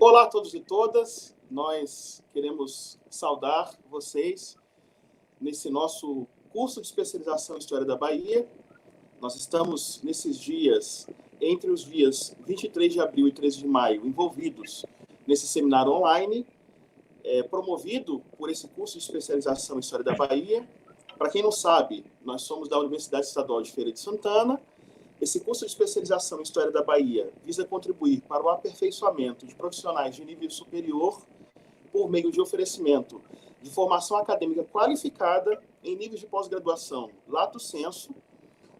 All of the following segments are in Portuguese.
Olá a todos e todas, nós queremos saudar vocês nesse nosso curso de especialização em História da Bahia. Nós estamos nesses dias, entre os dias 23 de abril e 13 de maio, envolvidos nesse seminário online, promovido por esse curso de especialização em História da Bahia. Para quem não sabe, nós somos da Universidade Estadual de Feira de Santana. Esse curso de especialização em História da Bahia visa contribuir para o aperfeiçoamento de profissionais de nível superior por meio de oferecimento de formação acadêmica qualificada em níveis de pós-graduação lato sensu.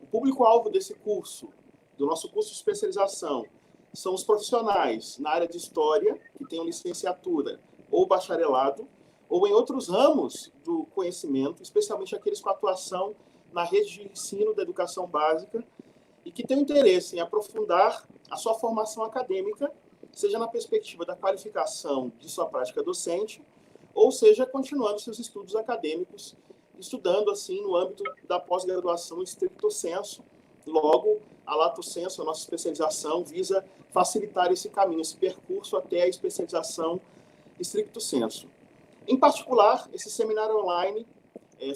O público-alvo desse curso, do nosso curso de especialização, são os profissionais na área de História, que tenham licenciatura ou bacharelado, ou em outros ramos do conhecimento, especialmente aqueles com atuação na rede de ensino da educação básica, e que tem interesse em aprofundar a sua formação acadêmica, seja na perspectiva da qualificação de sua prática docente, ou seja, continuando seus estudos acadêmicos, estudando, assim, no âmbito da pós-graduação stricto sensu. Logo, a lato sensu, a nossa especialização, visa facilitar esse caminho, esse percurso até a especialização stricto sensu. Em particular, esse seminário online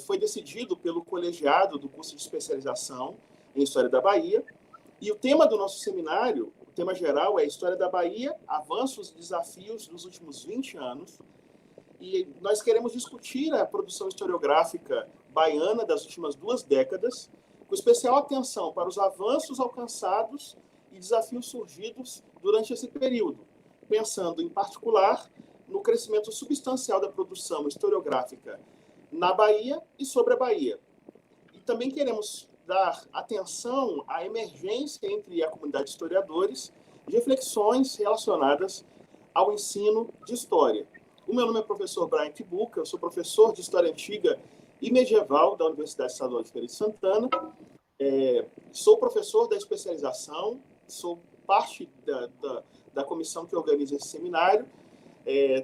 foi decidido pelo colegiado do curso de especialização em História da Bahia, e o tema do nosso seminário, o tema geral, é História da Bahia, avanços e desafios dos últimos 20 anos, e nós queremos discutir a produção historiográfica baiana das últimas 2 décadas, com especial atenção para os avanços alcançados e desafios surgidos durante esse período, pensando, em particular, no crescimento substancial da produção historiográfica na Bahia e sobre a Bahia. E também queremos dar atenção à emergência entre a comunidade de historiadores de reflexões relacionadas ao ensino de História. O meu nome é professor Brian Kibuka, eu sou professor de História Antiga e Medieval da Universidade Estadual de Feira de Santana, sou professor da especialização, sou parte da comissão que organiza esse seminário,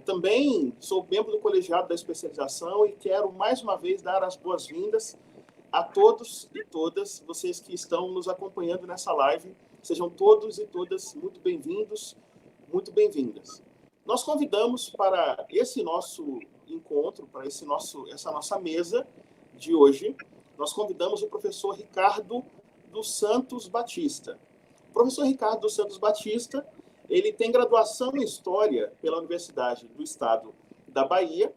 também sou membro do colegiado da especialização e quero, mais uma vez, dar as boas-vindas a todos e todas vocês que estão nos acompanhando nessa live. Sejam todos e todas muito bem-vindos, muito bem-vindas. Nós convidamos para esse nosso encontro, para essa nossa mesa de hoje, nós convidamos o professor Ricardo dos Santos Batista. O professor Ricardo dos Santos Batista, ele tem graduação em História pela Universidade do Estado da Bahia,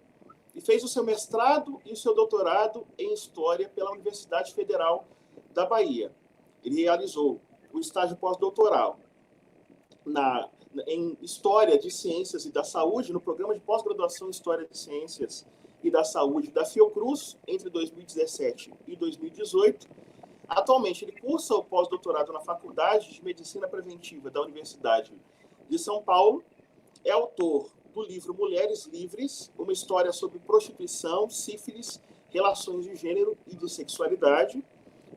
e fez o seu mestrado e o seu doutorado em História pela Universidade Federal da Bahia. Ele realizou o estágio pós-doutoral em História de Ciências e da Saúde, no programa de pós-graduação em História de Ciências e da Saúde da Fiocruz, entre 2017 e 2018. Atualmente, ele cursa o pós-doutorado na Faculdade de Medicina Preventiva da Universidade de São Paulo, é autor do livro Mulheres Livres, uma história sobre prostituição, sífilis, relações de gênero e de sexualidade,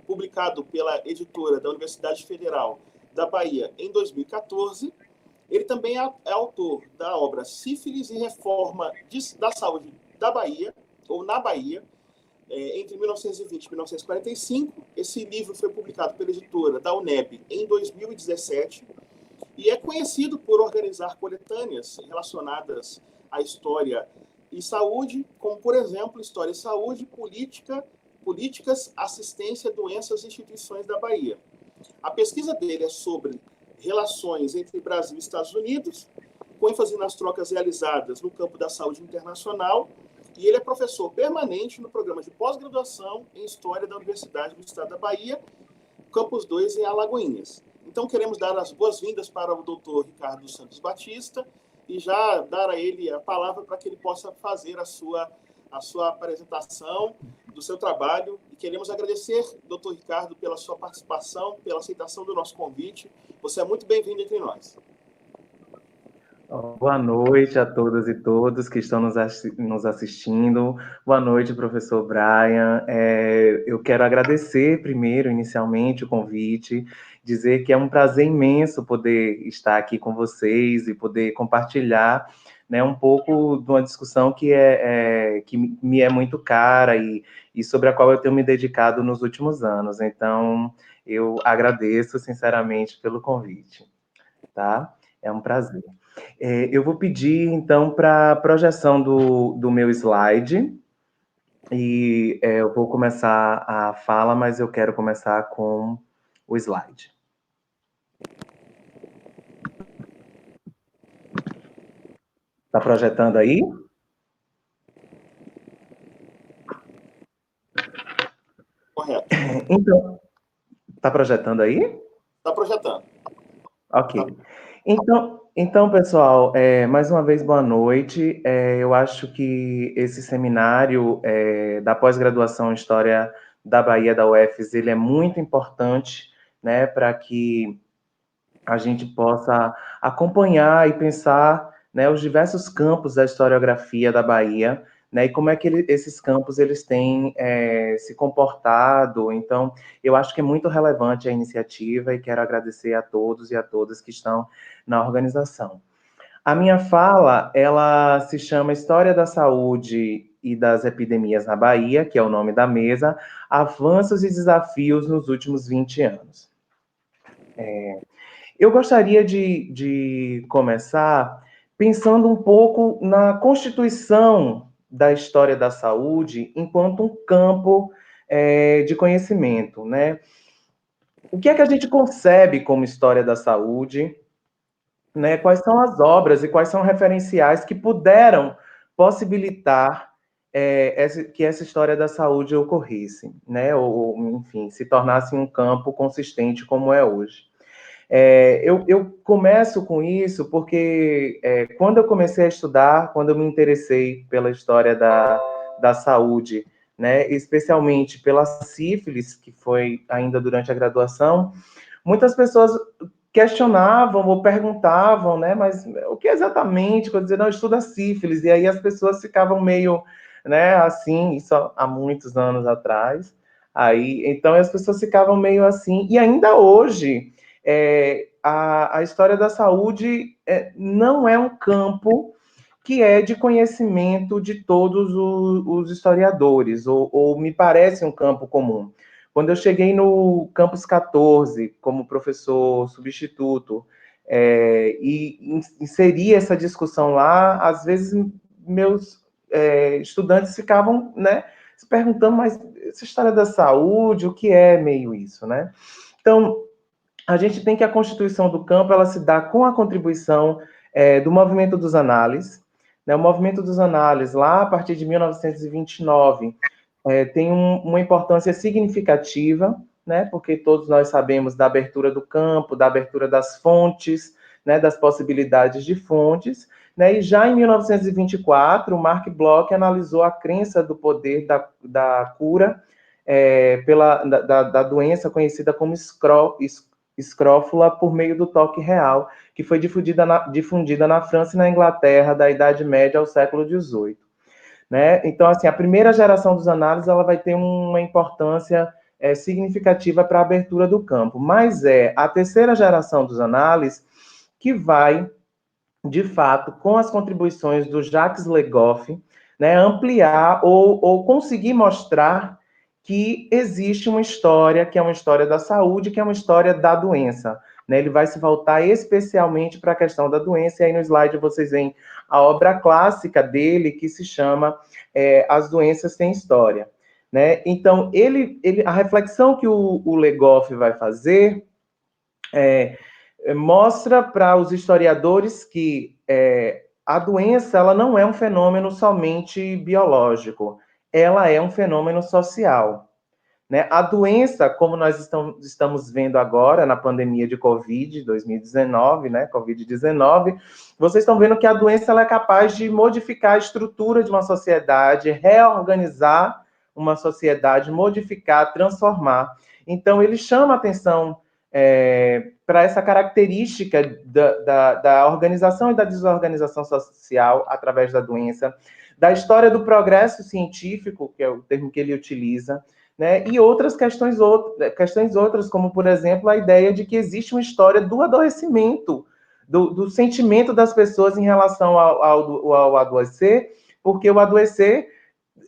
publicado pela editora da Universidade Federal da Bahia em 2014. Ele também é autor da obra Sífilis e Reforma da Saúde da Bahia, ou na Bahia, entre 1920 e 1945. Esse livro foi publicado pela editora da UNEB em 2017, e é conhecido por organizar coletâneas relacionadas à história e saúde, como, por exemplo, História e Saúde, Políticas, Assistência, Doenças e Instituições da Bahia. A pesquisa dele é sobre relações entre Brasil e Estados Unidos, com ênfase nas trocas realizadas no campo da saúde internacional, e ele é professor permanente no programa de pós-graduação em História da Universidade do Estado da Bahia, Campus 2 em Alagoinhas. Então, queremos dar as boas-vindas para o doutor Ricardo dos Santos Batista e já dar a ele a palavra para que ele possa fazer a sua apresentação do seu trabalho. E queremos agradecer, doutor Ricardo, pela sua participação, pela aceitação do nosso convite. Você é muito bem-vindo entre nós. Boa noite a todas e todos que estão nos assistindo. Boa noite, professor Brian. Eu quero agradecer primeiro, inicialmente, o convite, dizer que é um prazer imenso poder estar aqui com vocês e poder compartilhar, né, um pouco de uma discussão que me é muito cara e sobre a qual eu tenho me dedicado nos últimos anos. Então, eu agradeço sinceramente pelo convite, tá? É um prazer. Eu vou pedir, então, para a projeção do meu slide, e eu vou começar a fala, mas eu quero começar com o slide. Está projetando aí? Correto. Então, está projetando aí? Está projetando. Ok. Então, pessoal, mais uma vez, boa noite. Eu acho que esse seminário da pós-graduação em História da Bahia da UFES, ele é muito importante, né, para que a gente possa acompanhar e pensar, né, os diversos campos da historiografia da Bahia, né, e como é que esses campos eles têm se comportado. Então, eu acho que é muito relevante a iniciativa e quero agradecer a todos e a todas que estão na organização. A minha fala, ela se chama História da Saúde e das Epidemias na Bahia, que é o nome da mesa, Avanços e Desafios nos últimos 20 anos. Eu gostaria de começar pensando um pouco na constituição da história da saúde enquanto um campo de conhecimento, né? O que é que a gente concebe como história da saúde, né? Quais são as obras e quais são referenciais que puderam possibilitar que essa história da saúde ocorresse, né? Ou, enfim, se tornasse um campo consistente como é hoje. Eu começo com isso porque quando eu comecei a estudar, quando eu me interessei pela história da saúde, né, especialmente pela sífilis, que foi ainda durante a graduação, muitas pessoas questionavam ou perguntavam, né, mas o que exatamente? Quando eu dizia, não, eu estudo a sífilis, e aí as pessoas ficavam meio, né, assim, isso há muitos anos atrás, aí, então as pessoas ficavam meio assim, e ainda hoje, a história da saúde não é um campo que é de conhecimento de todos os historiadores, ou me parece um campo comum. Quando eu cheguei no campus 14, como professor substituto, e inseri essa discussão lá, às vezes meus estudantes ficavam, né, se perguntando, mas essa história da saúde, o que é meio isso, né? Então, a gente tem que a constituição do campo ela se dá com a contribuição do movimento dos análises. Né? O movimento dos análises, lá a partir de 1929, tem uma importância significativa, né? Porque todos nós sabemos da abertura do campo, da abertura das fontes, né? Das possibilidades de fontes. Né? E já em 1924, o Mark Bloch analisou a crença do poder da cura da doença conhecida como escrófula por meio do toque real, que foi difundida na França e na Inglaterra da Idade Média ao século XVIII. Né? Então, assim, a primeira geração dos análises ela vai ter uma importância significativa para a abertura do campo, mas é a terceira geração dos análises que vai, de fato, com as contribuições do Jacques Le Goff, né, ampliar ou conseguir mostrar que existe uma história, que é uma história da saúde, que é uma história da doença. Né? Ele vai se voltar especialmente para a questão da doença, e aí no slide vocês veem a obra clássica dele, que se chama As Doenças Têm História. Né? Então, a reflexão que o Le Goff vai fazer mostra para os historiadores que a doença ela não é um fenômeno somente biológico, ela é um fenômeno social. Né? A doença, como nós estamos vendo agora na pandemia de Covid, 2019, né? Covid-19, vocês estão vendo que a doença ela é capaz de modificar a estrutura de uma sociedade, reorganizar uma sociedade, modificar, transformar. Então, ele chama a atenção para essa característica da organização e da desorganização social através da doença, da história do progresso científico, que é o termo que ele utiliza, né? E outras questões outras, como, por exemplo, a ideia de que existe uma história do adoecimento, do sentimento das pessoas em relação ao adoecer, porque o adoecer,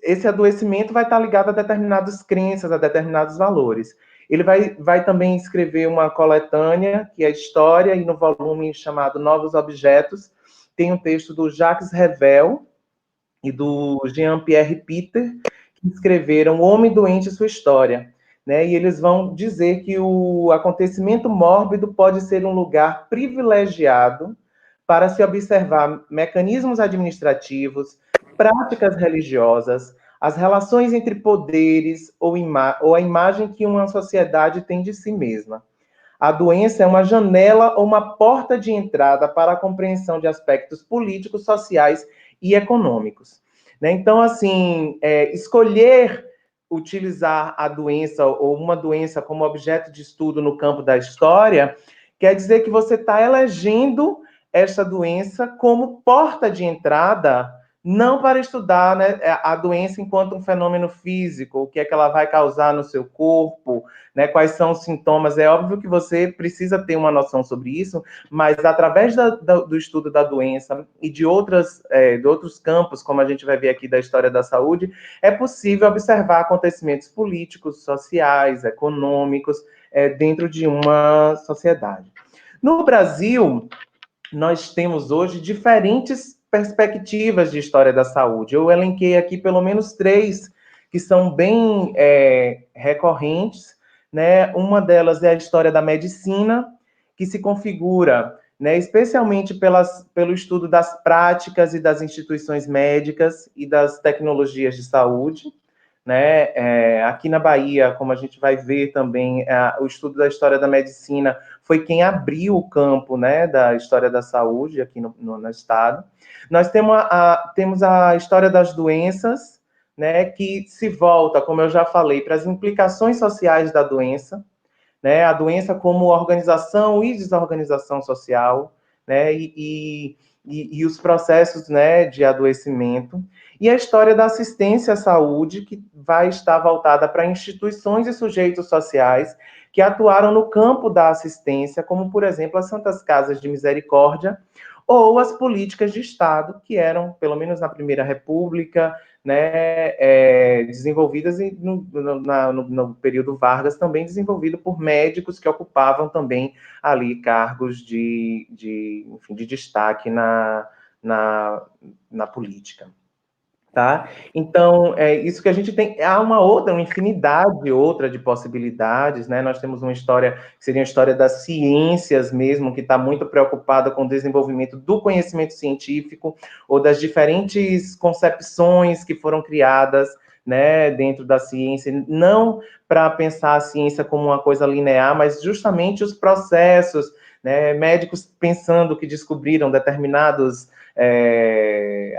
esse adoecimento vai estar ligado a determinadas crenças, a determinados valores. Ele vai também escrever uma coletânea, que é História, e no volume chamado Novos Objetos, tem um texto do Jacques Revel e do Jean-Pierre Peter, que escreveram O Homem Doente e Sua História, né? E eles vão dizer que o acontecimento mórbido pode ser um lugar privilegiado para se observar mecanismos administrativos, práticas religiosas, as relações entre poderes ou a imagem que uma sociedade tem de si mesma. A doença é uma janela ou uma porta de entrada para a compreensão de aspectos políticos, sociais e econômicos. Né? Então, assim, escolher utilizar a doença ou uma doença como objeto de estudo no campo da história quer dizer que você está elegendo essa doença como porta de entrada, não para estudar, né, a doença enquanto um fenômeno físico, o que é que ela vai causar no seu corpo, né, quais são os sintomas. É óbvio que você precisa ter uma noção sobre isso, mas através do estudo da doença e de outros campos, como a gente vai ver aqui da história da saúde, é possível observar acontecimentos políticos, sociais, econômicos, dentro de uma sociedade. No Brasil, nós temos hoje diferentes perspectivas de história da saúde. Eu elenquei aqui pelo menos 3 que são bem recorrentes, né? Uma delas é a história da medicina, que se configura, né, especialmente pelo estudo das práticas e das instituições médicas e das tecnologias de saúde. Né? Aqui na Bahia, como a gente vai ver também, o estudo da história da medicina foi quem abriu o campo, né, da história da saúde aqui no estado. Nós temos a história das doenças, né, que se volta, como eu já falei, para as implicações sociais da doença, né, a doença como organização e desorganização social, né, e os processos, né, de adoecimento, e a história da assistência à saúde, que vai estar voltada para instituições e sujeitos sociais que atuaram no campo da assistência, como, por exemplo, as Santas Casas de Misericórdia, ou as políticas de Estado, que eram, pelo menos na Primeira República, né, desenvolvidas no período Vargas, também desenvolvido por médicos que ocupavam também ali cargos enfim, de destaque na política. Tá? Então, isso que a gente tem. Há uma infinidade outra de possibilidades, né? Nós temos uma história, que seria a história das ciências mesmo, que está muito preocupada com o desenvolvimento do conhecimento científico, ou das diferentes concepções que foram criadas, né, dentro da ciência, não para pensar a ciência como uma coisa linear, mas justamente os processos, né? Médicos pensando que descobriram determinados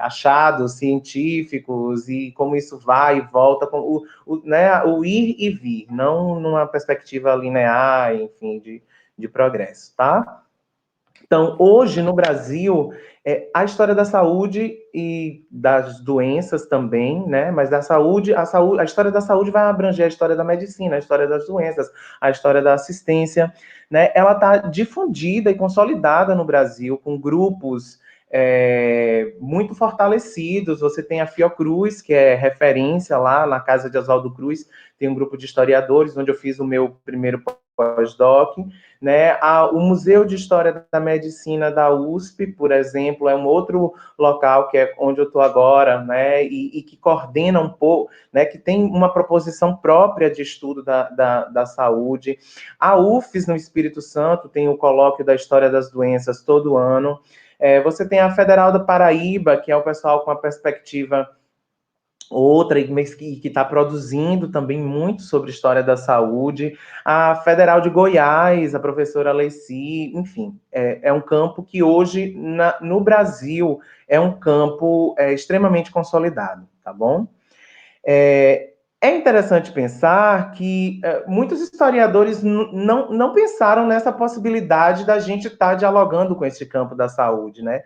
achados científicos e como isso vai e volta, com né, o ir e vir, não numa perspectiva linear, enfim, de progresso, tá? Então, hoje, no Brasil, a história da saúde e das doenças também, né? Mas a história da saúde vai abranger a história da medicina, a história das doenças, a história da assistência, né? Ela está difundida e consolidada no Brasil, com grupos muito fortalecidos. Você tem a Fiocruz, que é referência lá na Casa de Oswaldo Cruz, tem um grupo de historiadores, onde eu fiz o meu primeiro pós-doc, né? O Museu de História da Medicina da USP, por exemplo, é um outro local que é onde eu estou agora, né? E que coordena um pouco, né? Que tem uma proposição própria de estudo da saúde. A UFES, no Espírito Santo, tem o colóquio da História das Doenças todo ano. Você tem a Federal da Paraíba, que é o pessoal com a perspectiva outra, mas que está produzindo também muito sobre história da saúde. A Federal de Goiás, a professora Leci, enfim, é um campo que hoje, no Brasil, é um campo extremamente consolidado, tá bom? É interessante pensar que muitos historiadores não pensaram nessa possibilidade da gente estar dialogando com esse campo da saúde, né?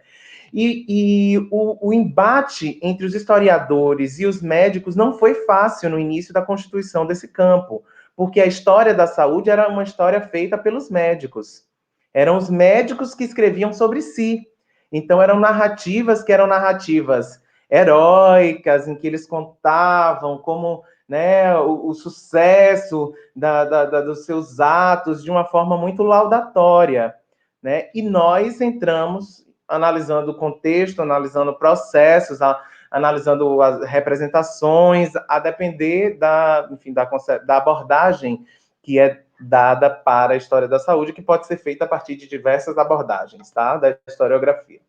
E o embate entre os historiadores e os médicos não foi fácil no início da constituição desse campo, porque a história da saúde era uma história feita pelos médicos. Eram os médicos que escreviam sobre si. Então, eram narrativas heróicas, em que eles contavam como, né, o sucesso dos seus atos de uma forma muito laudatória, né? E nós entramos analisando o contexto, analisando processos, analisando as representações, a depender enfim, da abordagem que é dada para a história da saúde, que pode ser feita a partir de diversas abordagens, tá? Da historiografia.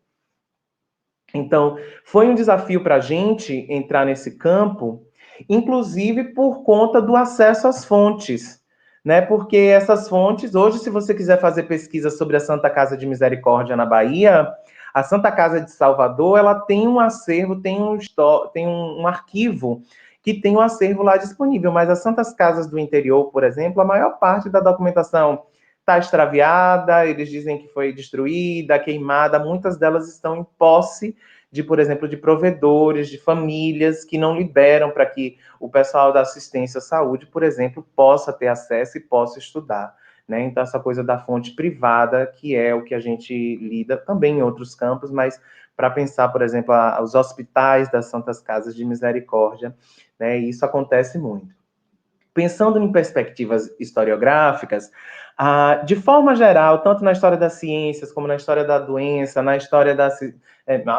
Então, foi um desafio para a gente entrar nesse campo, inclusive por conta do acesso às fontes, né? Porque essas fontes, hoje, se você quiser fazer pesquisa sobre a Santa Casa de Misericórdia na Bahia, a Santa Casa de Salvador, ela tem um acervo, tem um arquivo que tem um acervo lá disponível, mas as Santas Casas do interior, por exemplo, a maior parte da documentação está extraviada, eles dizem que foi destruída, queimada, muitas delas estão em posse de, por exemplo, de provedores, de famílias que não liberam para que o pessoal da assistência à saúde, por exemplo, possa ter acesso e possa estudar, né? Então, essa coisa da fonte privada, que é o que a gente lida também em outros campos, mas para pensar, por exemplo, os hospitais das Santas Casas de Misericórdia, né? E isso acontece muito. Pensando em perspectivas historiográficas, de forma geral, tanto na história das ciências, como na história da doença, na história da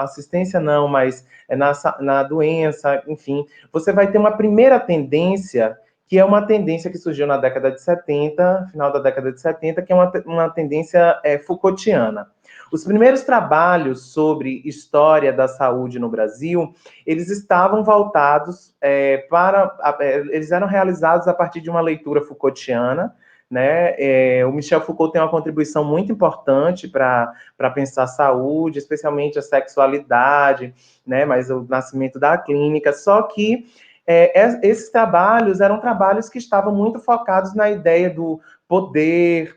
assistência não, mas na doença, enfim, você vai ter uma primeira tendência, que é uma tendência que surgiu na década de 70, final da década de 70, que é uma tendência Foucaultiana. Os primeiros trabalhos sobre história da saúde no Brasil, eles estavam voltados eles eram realizados a partir de uma leitura Foucaultiana, né? O Michel Foucault tem uma contribuição muito importante para pensar a saúde, especialmente a sexualidade, né? Mas o nascimento da clínica, só que esses trabalhos eram trabalhos que estavam muito focados na ideia do poder,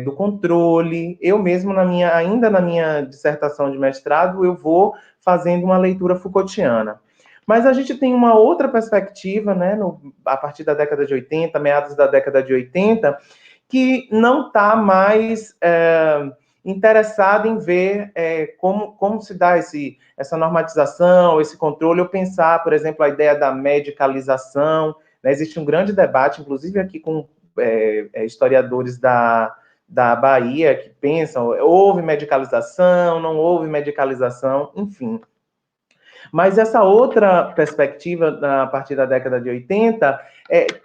do controle. Eu mesmo, ainda na minha dissertação de mestrado, eu vou fazendo uma leitura Foucaultiana. Mas a gente tem uma outra perspectiva, né, a partir da década de 80, meados da década de 80, que não está mais interessada em ver como se dá essa normatização, esse controle, ou pensar, por exemplo, a ideia da medicalização, né? Existe um grande debate, inclusive aqui com historiadores da Bahia, que pensam, houve medicalização, não houve medicalização, enfim. Mas essa outra perspectiva, a partir da década de 80,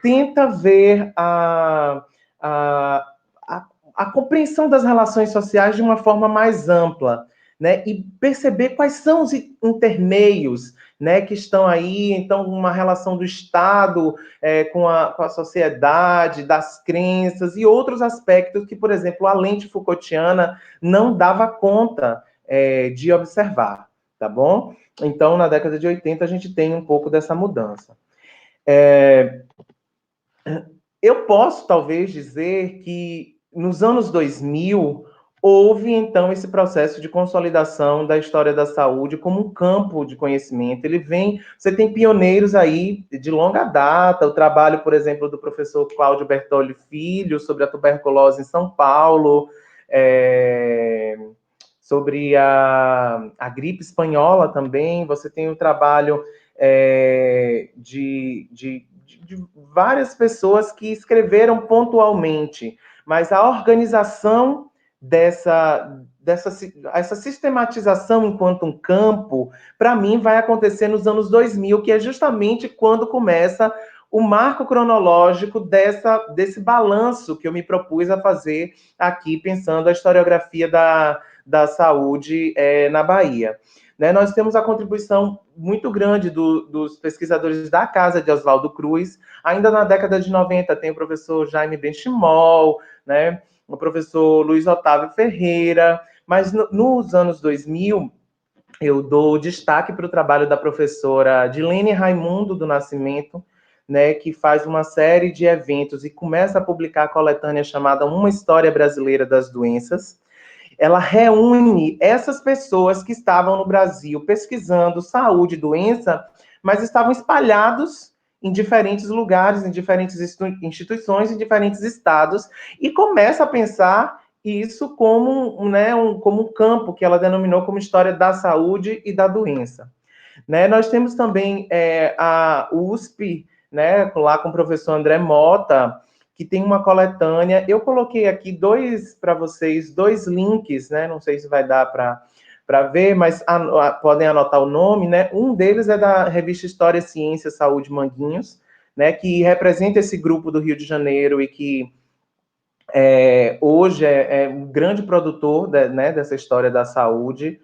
tenta ver a compreensão das relações sociais de uma forma mais ampla, né? E perceber quais são os intermeios, né, que estão aí. Então, uma relação do Estado com a sociedade, das crenças e outros aspectos que, por exemplo, a lente Foucaultiana não dava conta de observar, tá bom? Então, na década de 80, a gente tem um pouco dessa mudança. Eu posso, talvez, dizer que nos anos 2000, houve, então, esse processo de consolidação da história da saúde como um campo de conhecimento. Você tem pioneiros aí de longa data, o trabalho, por exemplo, do professor Cláudio Bertolli Filho, sobre a tuberculose em São Paulo, sobre a gripe espanhola também. Você tem o trabalho de várias pessoas que escreveram pontualmente, mas a organização essa sistematização enquanto um campo, para mim, vai acontecer nos anos 2000, que é justamente quando começa o marco cronológico desse balanço que eu me propus a fazer aqui, pensando a historiografia da saúde na Bahia. Né? Nós temos a contribuição muito grande dos pesquisadores da Casa de Oswaldo Cruz. Ainda na década de 90 tem o professor Jaime Benchimol, né? O professor Luiz Otávio Ferreira, mas nos anos 2000 eu dou destaque para o trabalho da professora Dilene Raimundo do Nascimento, né, que faz uma série de eventos e começa a publicar a coletânea chamada Uma História Brasileira das Doenças. Ela reúne essas pessoas que estavam no Brasil pesquisando saúde e doença, mas estavam espalhados em diferentes lugares, em diferentes instituições, em diferentes estados, e começa a pensar isso como, né, como um campo que ela denominou como história da saúde e da doença. Né? Nós temos também a USP, né, lá com o professor André Mota, que tem uma coletânea. Eu coloquei aqui para vocês dois links, né? Não sei se vai dar para para ver, mas podem anotar o nome, né? Um deles é da revista História, Ciência, Saúde Manguinhos, né? Que representa esse grupo do Rio de Janeiro e que hoje é um grande produtor né, dessa história da saúde.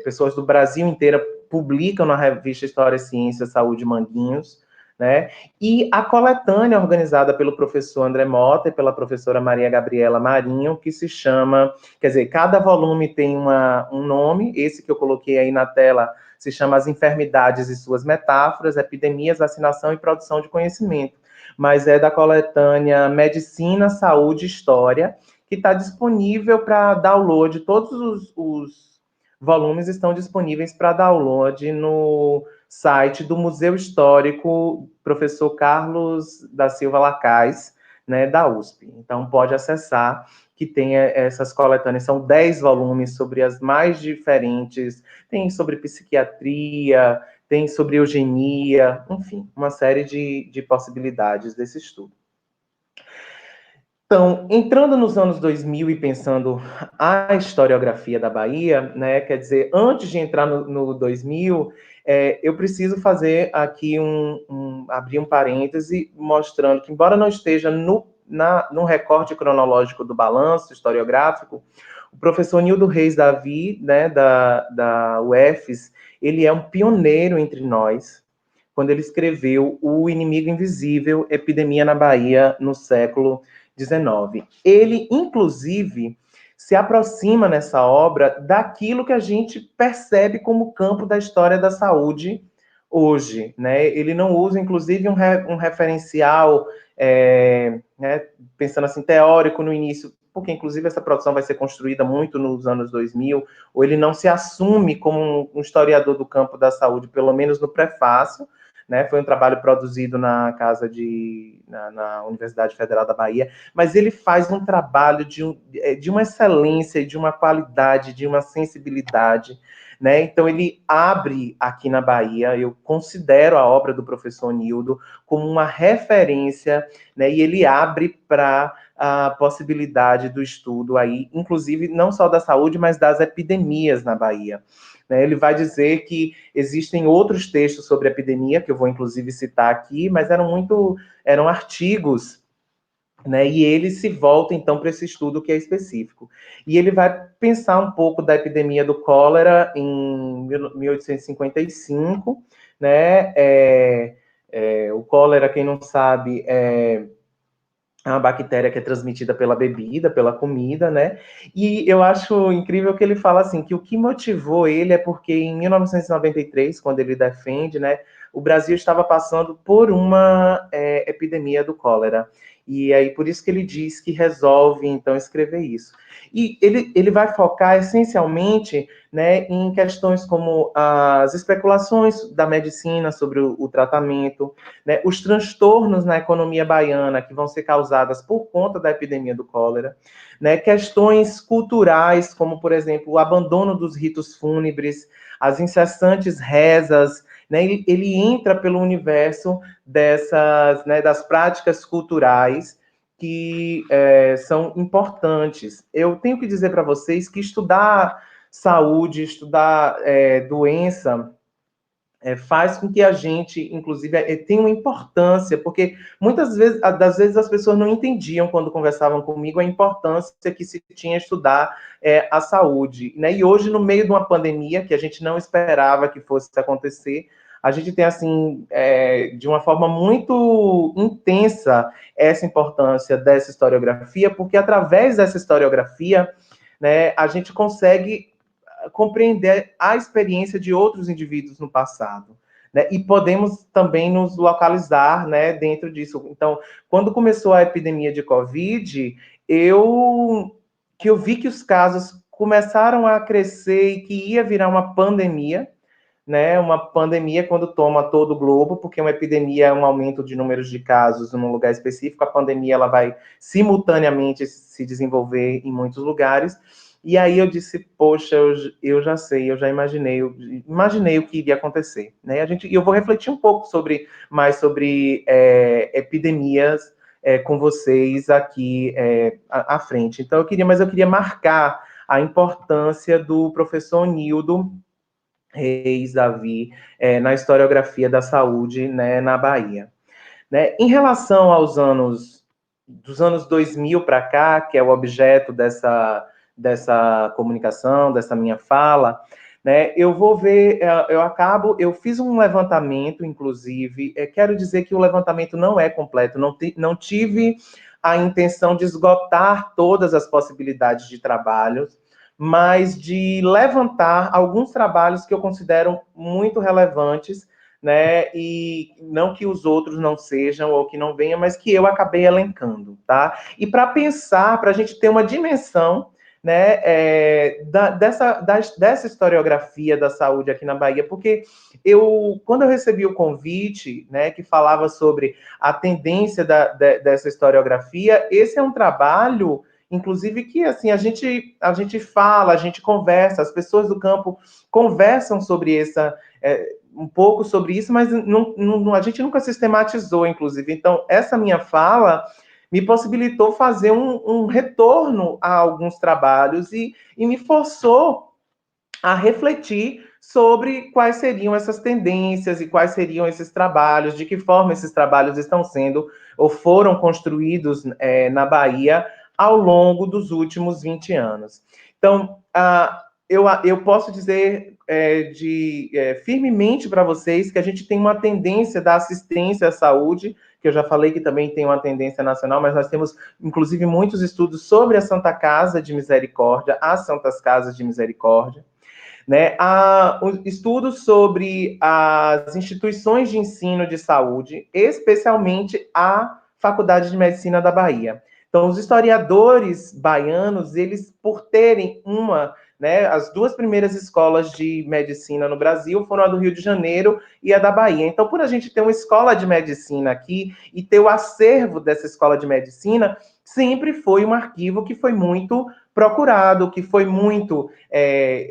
Pessoas do Brasil inteiro publicam na revista História, Ciência, Saúde Manguinhos, né? E a coletânea organizada pelo professor André Mota e pela professora Maria Gabriela Marinho, que se chama, quer dizer, cada volume tem um nome, esse que eu coloquei aí na tela se chama As Enfermidades e Suas Metáforas, Epidemias, Vacinação e Produção de Conhecimento, mas é da coletânea Medicina, Saúde e História, que está disponível para download. Todos os volumes estão disponíveis para download no site do Museu Histórico Professor Carlos da Silva Lacaz, né, da USP. Então, pode acessar, que tem essas coletâneas. São 10 volumes sobre as mais diferentes. Tem sobre psiquiatria, tem sobre eugenia, enfim, uma série de possibilidades desse estudo. Então, entrando nos anos 2000 e pensando a historiografia da Bahia, né, quer dizer, antes de entrar no 2000, eu preciso fazer aqui abrir um parêntese, mostrando que, embora não esteja no recorte cronológico do balanço historiográfico, o professor Nildo Reis Davi, né, da UFES, ele é um pioneiro entre nós, quando ele escreveu O Inimigo Invisível, Epidemia na Bahia, no século XIX. Ele, inclusive, se aproxima nessa obra daquilo que a gente percebe como campo da história da saúde hoje, né? Ele não usa, inclusive, um referencial, né, pensando assim, teórico no início, porque, inclusive, essa produção vai ser construída muito nos anos 2000, ou ele não se assume como um historiador do campo da saúde, pelo menos no prefácio, né? Foi um trabalho produzido na na Universidade Federal da Bahia, mas ele faz um trabalho de uma excelência, de uma qualidade, de uma sensibilidade, né? Então ele abre aqui na Bahia, eu considero a obra do professor Nildo como uma referência, né? E ele abre para a possibilidade do estudo aí, inclusive não só da saúde, mas das epidemias na Bahia. Ele vai dizer que existem outros textos sobre epidemia, que eu vou inclusive citar aqui, mas eram artigos, né? E ele se volta então para esse estudo que é específico. E ele vai pensar um pouco da epidemia do cólera em 1855, né? O cólera, quem não sabe, é uma bactéria que é transmitida pela bebida, pela comida, né? E eu acho incrível que ele fala assim, que o que motivou ele é porque em 1993, quando ele defende, né, o Brasil estava passando por uma epidemia do cólera. E aí, por isso que ele diz que resolve, então, escrever isso. E ele vai focar, essencialmente, né, em questões como as especulações da medicina sobre o tratamento, né, os transtornos na economia baiana que vão ser causadas por conta da epidemia do cólera, né, questões culturais, como, por exemplo, o abandono dos ritos fúnebres, as incessantes rezas, né, ele entra pelo universo né, das práticas culturais que são importantes. Eu tenho que dizer para vocês que estudar saúde, estudar doença, faz com que a gente, inclusive, tenha uma importância, porque muitas vezes, das vezes as pessoas não entendiam, quando conversavam comigo, a importância que se tinha estudar a saúde, né? E hoje, no meio de uma pandemia, que a gente não esperava que fosse acontecer, a gente tem, assim, de uma forma muito intensa, essa importância dessa historiografia, porque através dessa historiografia, né, a gente consegue compreender a experiência de outros indivíduos no passado, né? E podemos também nos localizar, né, dentro disso. Então, quando começou a epidemia de Covid, eu vi que os casos começaram a crescer e que ia virar uma pandemia, né? Uma pandemia quando toma todo o globo, porque uma epidemia é um aumento de números de casos num lugar específico, a pandemia ela vai simultaneamente se desenvolver em muitos lugares. E aí eu disse, poxa, eu já sei, eu já imaginei o que iria acontecer, né? Eu vou refletir um pouco mais sobre epidemias com vocês aqui à frente. Então eu queria marcar a importância do professor Nildo Reis Davi na historiografia da saúde, né, na Bahia. Né? Em relação aos dos anos 2000 para cá, que é o objeto dessa comunicação, dessa minha fala, né, eu vou ver, eu fiz um levantamento, inclusive, quero dizer que o levantamento não é completo, não tive a intenção de esgotar todas as possibilidades de trabalhos, mas de levantar alguns trabalhos que eu considero muito relevantes, né? E não que os outros não sejam ou que não venham, mas que eu acabei elencando, tá? E para pensar, para a gente ter uma dimensão, né, dessa historiografia da saúde aqui na Bahia, porque quando eu recebi o convite, né, que falava sobre a tendência dessa historiografia, esse é um trabalho, inclusive, que assim a gente fala, a gente conversa, as pessoas do campo conversam sobre um pouco sobre isso, mas a gente nunca sistematizou, inclusive. Então, essa minha fala me possibilitou fazer um retorno a alguns trabalhos e me forçou a refletir sobre quais seriam essas tendências e quais seriam esses trabalhos, de que forma esses trabalhos estão sendo ou foram construídos na Bahia ao longo dos últimos 20 anos. Então, eu posso dizer firmemente para vocês que a gente tem uma tendência da assistência à saúde, que eu já falei que também tem uma tendência nacional, mas nós temos, inclusive, muitos estudos sobre a Santa Casa de Misericórdia, as Santas Casas de Misericórdia, né? Há estudos sobre as instituições de ensino de saúde, especialmente a Faculdade de Medicina da Bahia. Então, os historiadores baianos, eles, por terem as duas primeiras escolas de medicina no Brasil foram a do Rio de Janeiro e a da Bahia. Então, por a gente ter uma escola de medicina aqui e ter o acervo dessa escola de medicina, sempre foi um arquivo que foi muito procurado, que foi muito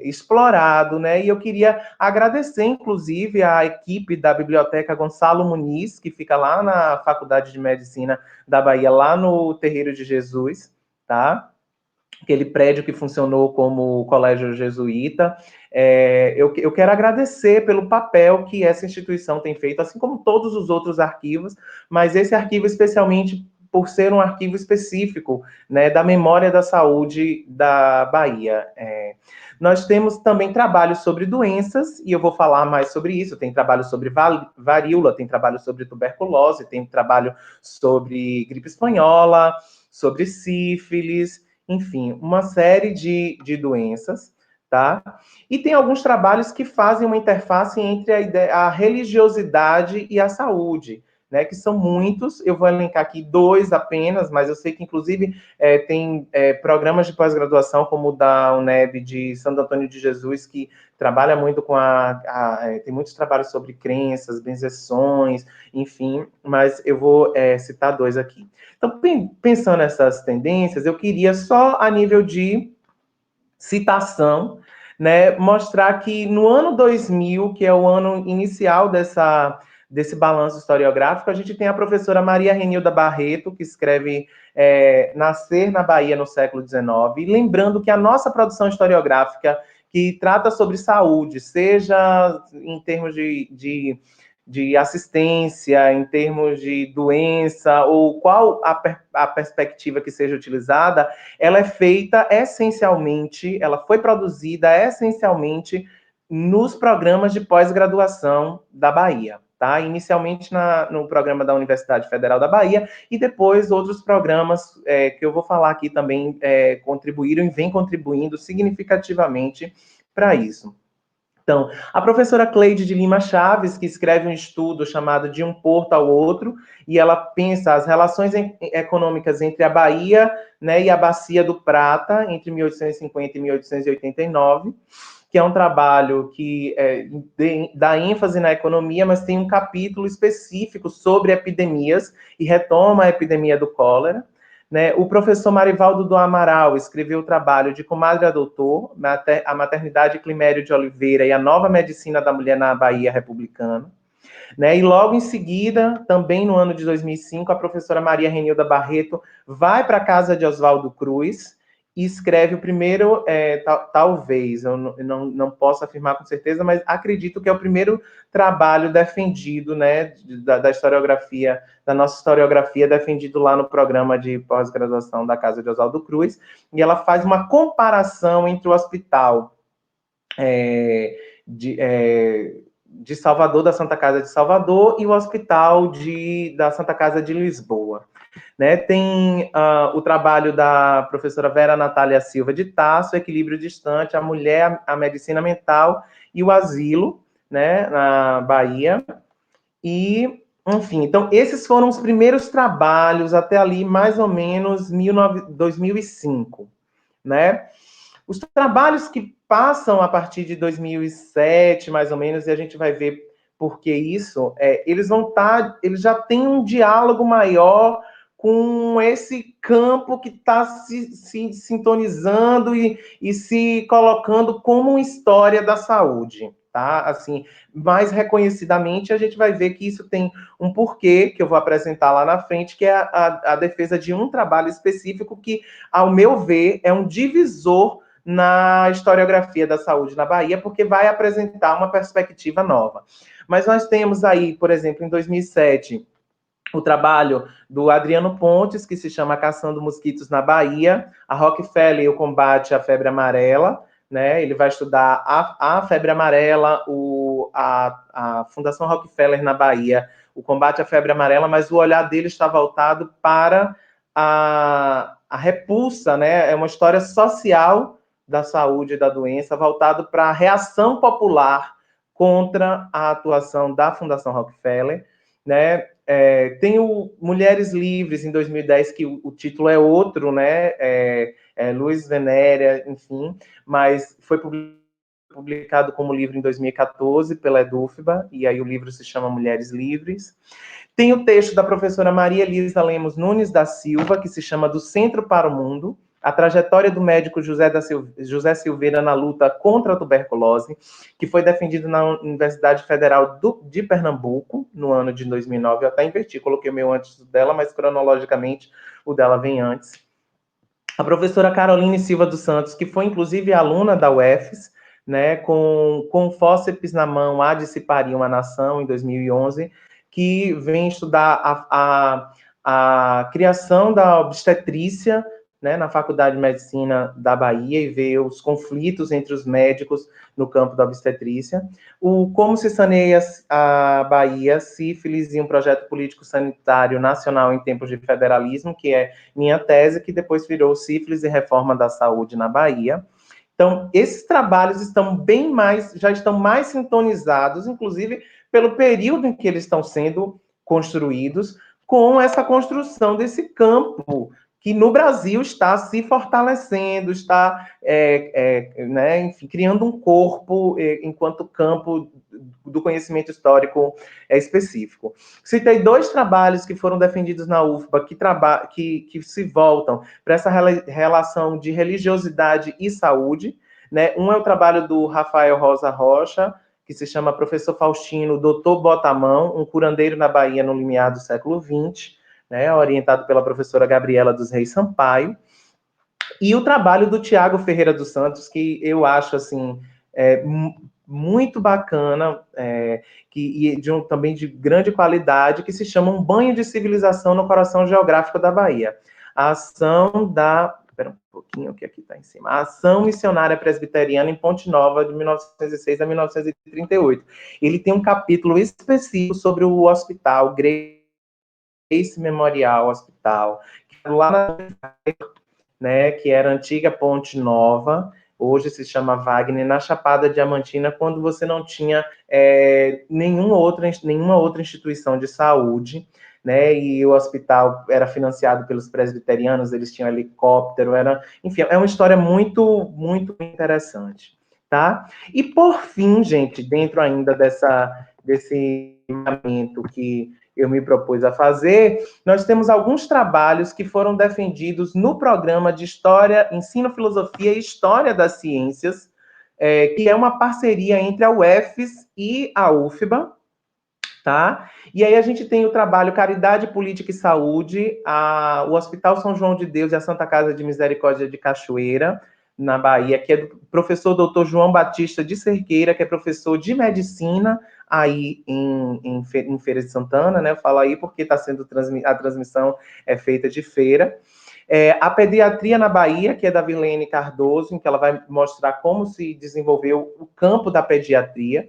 explorado, né? E eu queria agradecer, inclusive, à equipe da Biblioteca Gonçalo Muniz, que fica lá na Faculdade de Medicina da Bahia, lá no Terreiro de Jesus, tá? Aquele prédio que funcionou como colégio jesuíta. Eu quero agradecer pelo papel que essa instituição tem feito, assim como todos os outros arquivos, mas esse arquivo especialmente por ser um arquivo específico, né, da memória da saúde da Bahia. Nós temos também trabalhos sobre doenças, e eu vou falar mais sobre isso. Tem trabalho sobre varíola, tem trabalho sobre tuberculose, tem trabalho sobre gripe espanhola, sobre sífilis, enfim, uma série de doenças, tá? E tem alguns trabalhos que fazem uma interface entre a religiosidade e a saúde, né? Que são muitos, eu vou elencar aqui dois apenas, mas eu sei que, inclusive, tem programas de pós-graduação, como o da UNEB de Santo Antônio de Jesus, que trabalha muito com tem muitos trabalhos sobre crenças, benzeções, enfim, mas eu vou citar dois aqui. Então, pensando nessas tendências, eu queria só a nível de citação, né, mostrar que no ano 2000, que é o ano inicial desse balanço historiográfico, a gente tem a professora Maria Renilda Barreto, que escreve Nascer na Bahia no século XIX, e lembrando que a nossa produção historiográfica, que trata sobre saúde, seja em termos de assistência, em termos de doença, ou qual a perspectiva que seja utilizada, ela é feita essencialmente, ela foi produzida essencialmente nos programas de pós-graduação da Bahia, tá? Inicialmente no programa da Universidade Federal da Bahia, e depois outros programas que eu vou falar aqui também contribuíram e vêm contribuindo significativamente para isso. Então, a professora Cleide de Lima Chaves, que escreve um estudo chamado De um Porto ao Outro, e ela pensa as relações econômicas entre a Bahia, né, e a Bacia do Prata, entre 1850 e 1889, que é um trabalho que dá ênfase na economia, mas tem um capítulo específico sobre epidemias, e retoma a epidemia do cólera. Né? O professor Marivaldo do Amaral escreveu o trabalho de Comadre a Doutor, a Maternidade Climério de Oliveira e a Nova Medicina da Mulher na Bahia Republicana. Né? E logo em seguida, também no ano de 2005, a professora Maria Renilda Barreto vai para a casa de Oswaldo Cruz e escreve o primeiro, talvez, eu não posso afirmar com certeza, mas acredito que é o primeiro trabalho defendido, né, da historiografia, da nossa historiografia, defendido lá no programa de pós-graduação da Casa de Oswaldo Cruz, e ela faz uma comparação entre o hospital de Salvador, da Santa Casa de Salvador, e o hospital da Santa Casa de Lisboa. Né? Tem o trabalho da professora Vera Natália Silva de Tasso, Equilíbrio Distante, a Mulher, a Medicina Mental e o Asilo, né, na Bahia. E, enfim, então, esses foram os primeiros trabalhos até ali, mais ou menos, 2005, né? Os trabalhos que passam a partir de 2007, mais ou menos, e a gente vai ver por que isso, eles já têm um diálogo maior com esse campo que está se sintonizando e se colocando como história da saúde, tá? Assim, mais reconhecidamente, a gente vai ver que isso tem um porquê, que eu vou apresentar lá na frente, que é a defesa de um trabalho específico que, ao meu ver, é um divisor na historiografia da saúde na Bahia, porque vai apresentar uma perspectiva nova. Mas nós temos aí, por exemplo, em 2007, o trabalho do Adriano Pontes, que se chama Caçando Mosquitos na Bahia, a Rockefeller e o combate à febre amarela, né? Ele vai estudar a febre amarela, a Fundação Rockefeller na Bahia, o combate à febre amarela, mas o olhar dele está voltado para a repulsa, né? É uma história social da saúde e da doença, voltado para a reação popular contra a atuação da Fundação Rockefeller, né? Tem o Mulheres Livres, em 2010, que o título é outro, né? Luiz Venéria, enfim, mas foi publicado como livro em 2014 pela Edufba, e aí o livro se chama Mulheres Livres. Tem o texto da professora Maria Elisa Lemos Nunes da Silva, que se chama Do Centro para o Mundo, a trajetória do médico José Silveira na luta contra a tuberculose, que foi defendido na Universidade Federal de Pernambuco, no ano de 2009. Eu até inverti, coloquei o meu antes dela, mas cronologicamente o dela vem antes. A professora Caroline Silva dos Santos, que foi inclusive aluna da UFES, né, com fósseis na mão, há de se parir uma nação, em 2011, que vem estudar a criação da obstetrícia, né, na Faculdade de Medicina da Bahia, e ver os conflitos entre os médicos no campo da obstetrícia. Como se saneia a Bahia, sífilis e um projeto político sanitário nacional em tempos de federalismo, que é minha tese, que depois virou sífilis e reforma da saúde na Bahia. Então, esses trabalhos já estão mais sintonizados, inclusive pelo período em que eles estão sendo construídos, com essa construção desse campo que no Brasil está se fortalecendo, está né, enfim, criando um corpo enquanto campo do conhecimento histórico específico. Citei 2 trabalhos que foram defendidos na UFBA, que se voltam para essa relação de religiosidade e saúde, né? Um é o trabalho do Rafael Rosa Rocha, que se chama Professor Faustino, Doutor Botamão, um curandeiro na Bahia no limiar do século XX, né, orientado pela professora Gabriela dos Reis Sampaio, e o trabalho do Tiago Ferreira dos Santos, que eu acho assim muito bacana, também de grande qualidade, que se chama Um Banho de Civilização no Coração Geográfico da Bahia. A ação da... Espera um pouquinho, que aqui está em cima. A Ação Missionária Presbiteriana em Ponte Nova, de 1906 a 1938. Ele tem um capítulo específico sobre o hospital Grace Memorial Hospital, que é lá né, que era a antiga Ponte Nova, hoje se chama Wagner, na Chapada Diamantina, quando você não tinha nenhuma outra instituição de saúde, né, e o hospital era financiado pelos presbiterianos, eles tinham helicóptero, enfim, é uma história muito, muito interessante, tá? E por fim, gente, dentro ainda desse momento que eu me propus a fazer, nós temos alguns trabalhos que foram defendidos no programa de História, Ensino, Filosofia e História das Ciências, que é uma parceria entre a UFES e a UFBA, tá? E aí a gente tem o trabalho Caridade, Política e Saúde, o Hospital São João de Deus e a Santa Casa de Misericórdia de Cachoeira, na Bahia, que é do professor doutor João Batista de Cerqueira, que é professor de medicina aí em Feira de Santana, né? Eu falo aí porque está sendo a transmissão é feita de feira. A Pediatria na Bahia, que é da Vilene Cardoso, em que ela vai mostrar como se desenvolveu o campo da pediatria.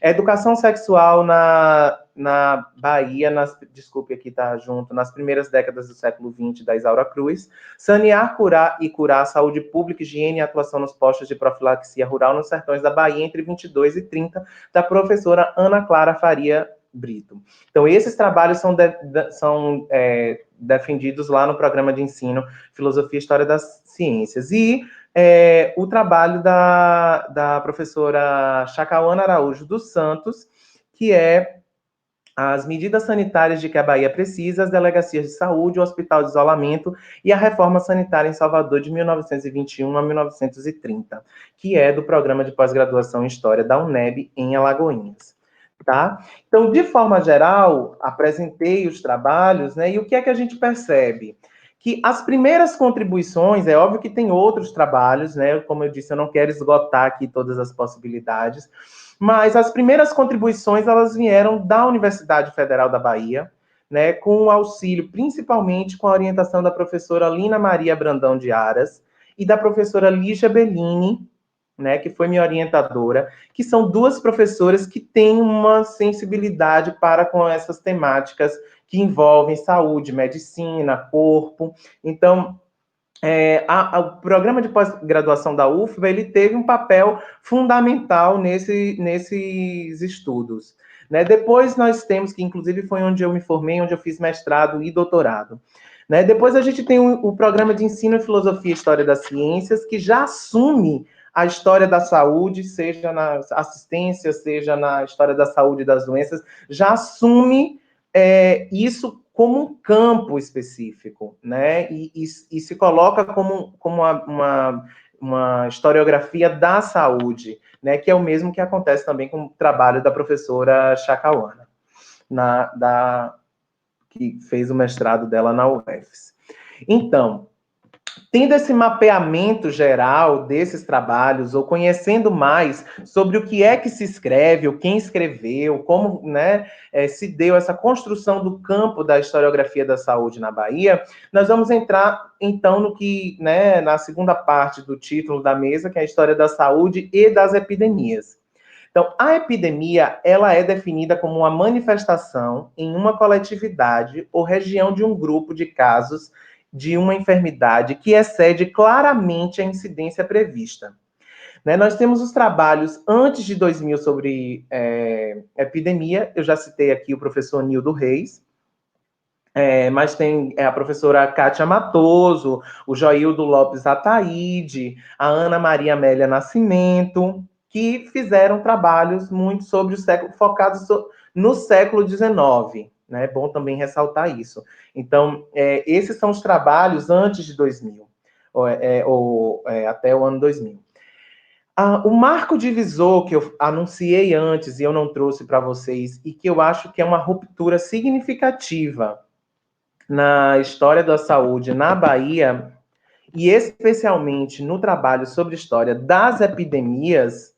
Educação sexual na Bahia, desculpe aqui estar junto, nas primeiras décadas do século XX, da Isaura Cruz. Sanear, curar e curar a saúde pública, higiene e atuação nos postos de profilaxia rural nos sertões da Bahia, entre 22 e 30, da professora Ana Clara Faria Brito. Então, esses trabalhos são defendidos lá no programa de ensino Filosofia e História das Ciências. E o trabalho da professora Chacauana Araújo dos Santos, que é as medidas sanitárias de que a Bahia precisa, as delegacias de saúde, o hospital de isolamento e a reforma sanitária em Salvador de 1921 a 1930, que é do programa de pós-graduação em História da UNEB em Alagoinhas. Tá? Então, de forma geral, apresentei os trabalhos, né? E o que é que a gente percebe? Que as primeiras contribuições, é óbvio que tem outros trabalhos, né? Como eu disse, eu não quero esgotar aqui todas as possibilidades, mas as primeiras contribuições, elas vieram da Universidade Federal da Bahia, né? Com o auxílio, principalmente com a orientação da professora Lina Maria Brandão de Aras e da professora Lígia Bellini, né, que foi minha orientadora, que são duas professoras que têm uma sensibilidade para com essas temáticas que envolvem saúde, medicina, corpo. Então, o programa de pós-graduação da UFBA, ele teve um papel fundamental nesses estudos. Né? Depois nós temos, que inclusive foi onde eu me formei, onde eu fiz mestrado e doutorado. Né? Depois a gente tem o programa de ensino em filosofia e história das ciências, que já assume a história da saúde, seja na assistência, seja na história da saúde e das doenças, já assume isso como um campo específico, né? E se coloca como uma historiografia da saúde, né? Que é o mesmo que acontece também com o trabalho da professora Chacauana, que fez o mestrado dela na UFES. Então, tendo esse mapeamento geral desses trabalhos, ou conhecendo mais sobre o que é que se escreve, ou quem escreveu, como, né, se deu essa construção do campo da historiografia da saúde na Bahia, nós vamos entrar, então, no que, né, na segunda parte do título da mesa, que é a história da saúde e das epidemias. Então, a epidemia, ela é definida como uma manifestação em uma coletividade ou região de um grupo de casos de uma enfermidade que excede claramente a incidência prevista. Né? Nós temos os trabalhos antes de 2000 sobre epidemia, eu já citei aqui o professor Nildo Reis, mas tem a professora Kátia Matoso, o Joildo Lopes Ataíde, a Ana Maria Amélia Nascimento, que fizeram trabalhos muito sobre o século, focados no século XIX. Né? É bom também ressaltar isso. Então, esses são os trabalhos antes de 2000, até o ano 2000. O marco divisor que eu anunciei antes e eu não trouxe para vocês, e que eu acho que é uma ruptura significativa na história da saúde na Bahia, e especialmente no trabalho sobre história das epidemias,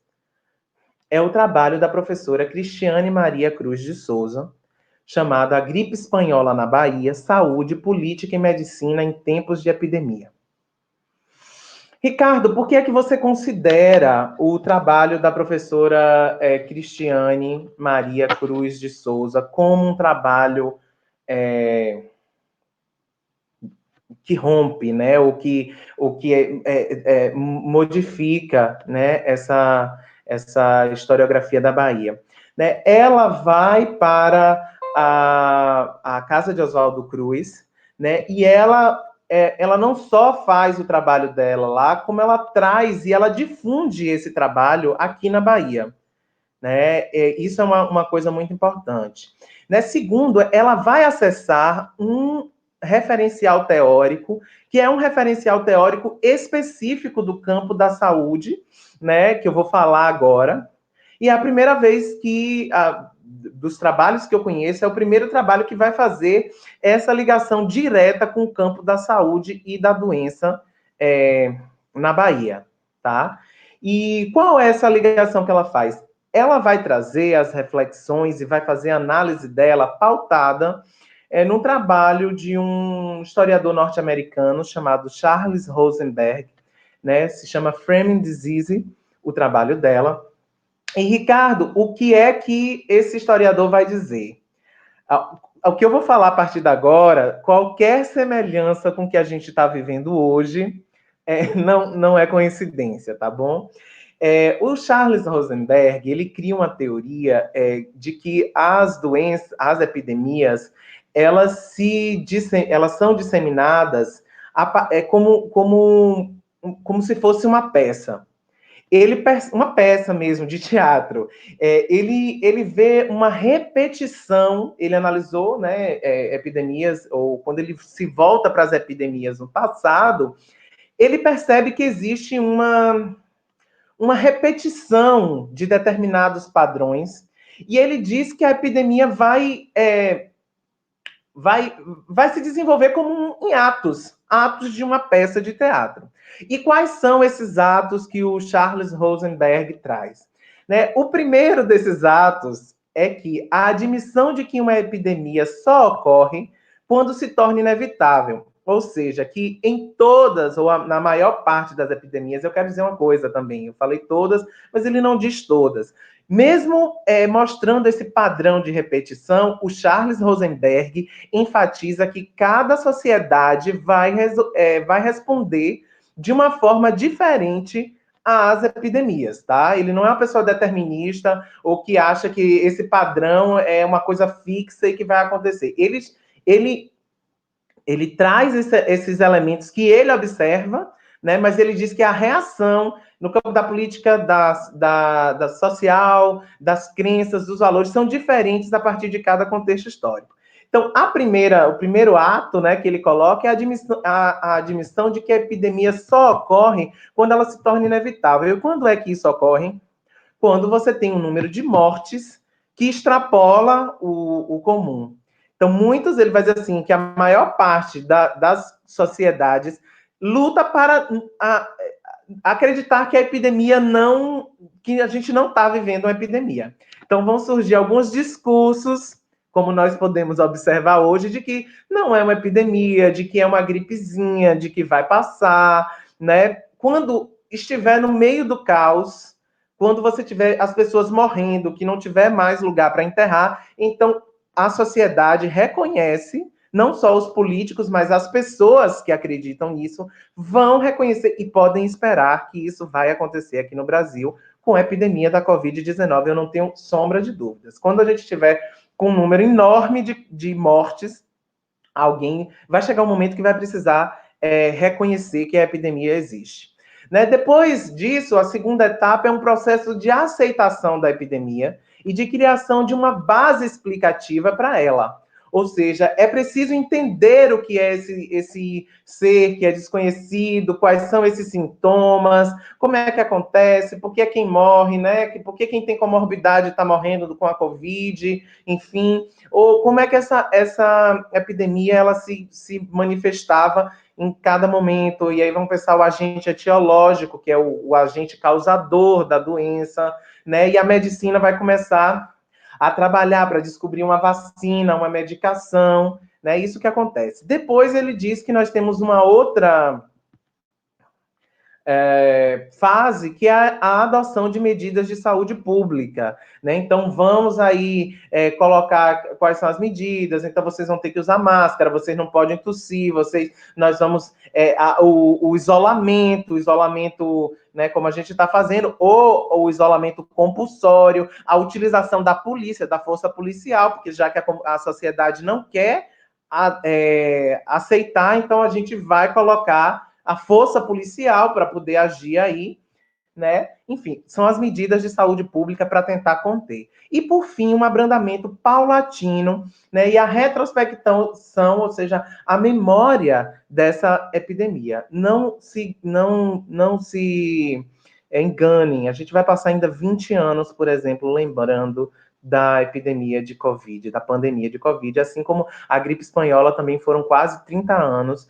é o trabalho da professora Cristiane Maria Cruz de Souza, chamado A Gripe Espanhola na Bahia, Saúde, Política e Medicina em Tempos de Epidemia. Ricardo, por que é que você considera o trabalho da professora Cristiane Maria Cruz de Souza como um trabalho que rompe, né, o que modifica, né, essa historiografia da Bahia? Né? Ela vai para a casa de Oswaldo Cruz, né, e ela não só faz o trabalho dela lá, como ela traz e ela difunde esse trabalho aqui na Bahia. Né? Isso é uma coisa muito importante. Né? Segundo, ela vai acessar um referencial teórico, que é um referencial teórico específico do campo da saúde, né, que eu vou falar agora. E é a primeira vez que, dos trabalhos que eu conheço, é o primeiro trabalho que vai fazer essa ligação direta com o campo da saúde e da doença na Bahia, tá? E qual é essa ligação que ela faz? Ela vai trazer as reflexões e vai fazer a análise dela pautada num trabalho de um historiador norte-americano chamado Charles Rosenberg, né? Se chama Framing Disease, o trabalho dela. E, Ricardo, o que é que esse historiador vai dizer? O que eu vou falar a partir de agora, qualquer semelhança com o que a gente está vivendo hoje, não é coincidência, tá bom? O Charles Rosenberg, ele cria uma teoria de que as doenças, as epidemias, elas são disseminadas como se fosse uma peça. Uma peça mesmo de teatro. Ele vê uma repetição, ele analisou, né, epidemias, ou quando ele se volta para as epidemias no passado, ele percebe que existe uma repetição de determinados padrões, e ele diz que a epidemia vai se desenvolver como em atos de uma peça de teatro. E quais são esses atos que o Charles Rosenberg traz? Né? O primeiro desses atos é que a admissão de que uma epidemia só ocorre quando se torna inevitável. Ou seja, que em todas, ou na maior parte das epidemias, eu quero dizer uma coisa também, eu falei todas, mas ele não diz todas. Mesmo mostrando esse padrão de repetição, o Charles Rosenberg enfatiza que cada sociedade vai responder de uma forma diferente às epidemias, tá? Ele não é uma pessoa determinista ou que acha que esse padrão é uma coisa fixa e que vai acontecer. Ele traz esses elementos que ele observa, né? Mas ele diz que a reação no campo da política, da social, das crenças, dos valores, são diferentes a partir de cada contexto histórico. Então, o primeiro ato, né, que ele coloca é a admissão de que a epidemia só ocorre quando ela se torna inevitável. E quando é que isso ocorre? Quando você tem um número de mortes que extrapola o comum. Então, ele vai dizer assim, que a maior parte das sociedades luta para acreditar que a epidemia que a gente não está vivendo uma epidemia. Então, vão surgir alguns discursos, como nós podemos observar hoje, de que não é uma epidemia, de que é uma gripezinha, de que vai passar, né? Quando estiver no meio do caos, quando você tiver as pessoas morrendo, que não tiver mais lugar para enterrar, então a sociedade reconhece, não só os políticos, mas as pessoas que acreditam nisso, vão reconhecer e podem esperar que isso vai acontecer aqui no Brasil com a epidemia da Covid-19, eu não tenho sombra de dúvidas. Quando a gente tiver com um número enorme de mortes, vai chegar um momento que vai precisar reconhecer que a epidemia existe. Né? Depois disso, a segunda etapa é um processo de aceitação da epidemia e de criação de uma base explicativa para ela. Ou seja, é preciso entender o que é esse ser que é desconhecido, quais são esses sintomas, como é que acontece, por que quem morre, né? Por que quem tem comorbidade está morrendo com a Covid, enfim, ou como é que essa epidemia ela se manifestava em cada momento, e aí vamos pensar o agente etiológico, que é o agente causador da doença, né? E a medicina vai começar a trabalhar para descobrir uma vacina, uma medicação, né? Isso que acontece. Depois ele diz que nós temos uma outra fase, que é a adoção de medidas de saúde pública, né? Então, vamos aí colocar quais são as medidas, então vocês vão ter que usar máscara, vocês não podem tossir, nós vamos, o isolamento, né, como a gente está fazendo, ou o isolamento compulsório, a utilização da polícia, da força policial, porque já que a sociedade não quer aceitar, então a gente vai colocar a força policial para poder agir aí, né? Enfim, são as medidas de saúde pública para tentar conter. E, por fim, um abrandamento paulatino, né? E a retrospecção, ou seja, a memória dessa epidemia. Não se enganem, a gente vai passar ainda 20 anos, por exemplo, lembrando da epidemia de Covid, da pandemia de Covid, assim como a gripe espanhola também foram quase 30 anos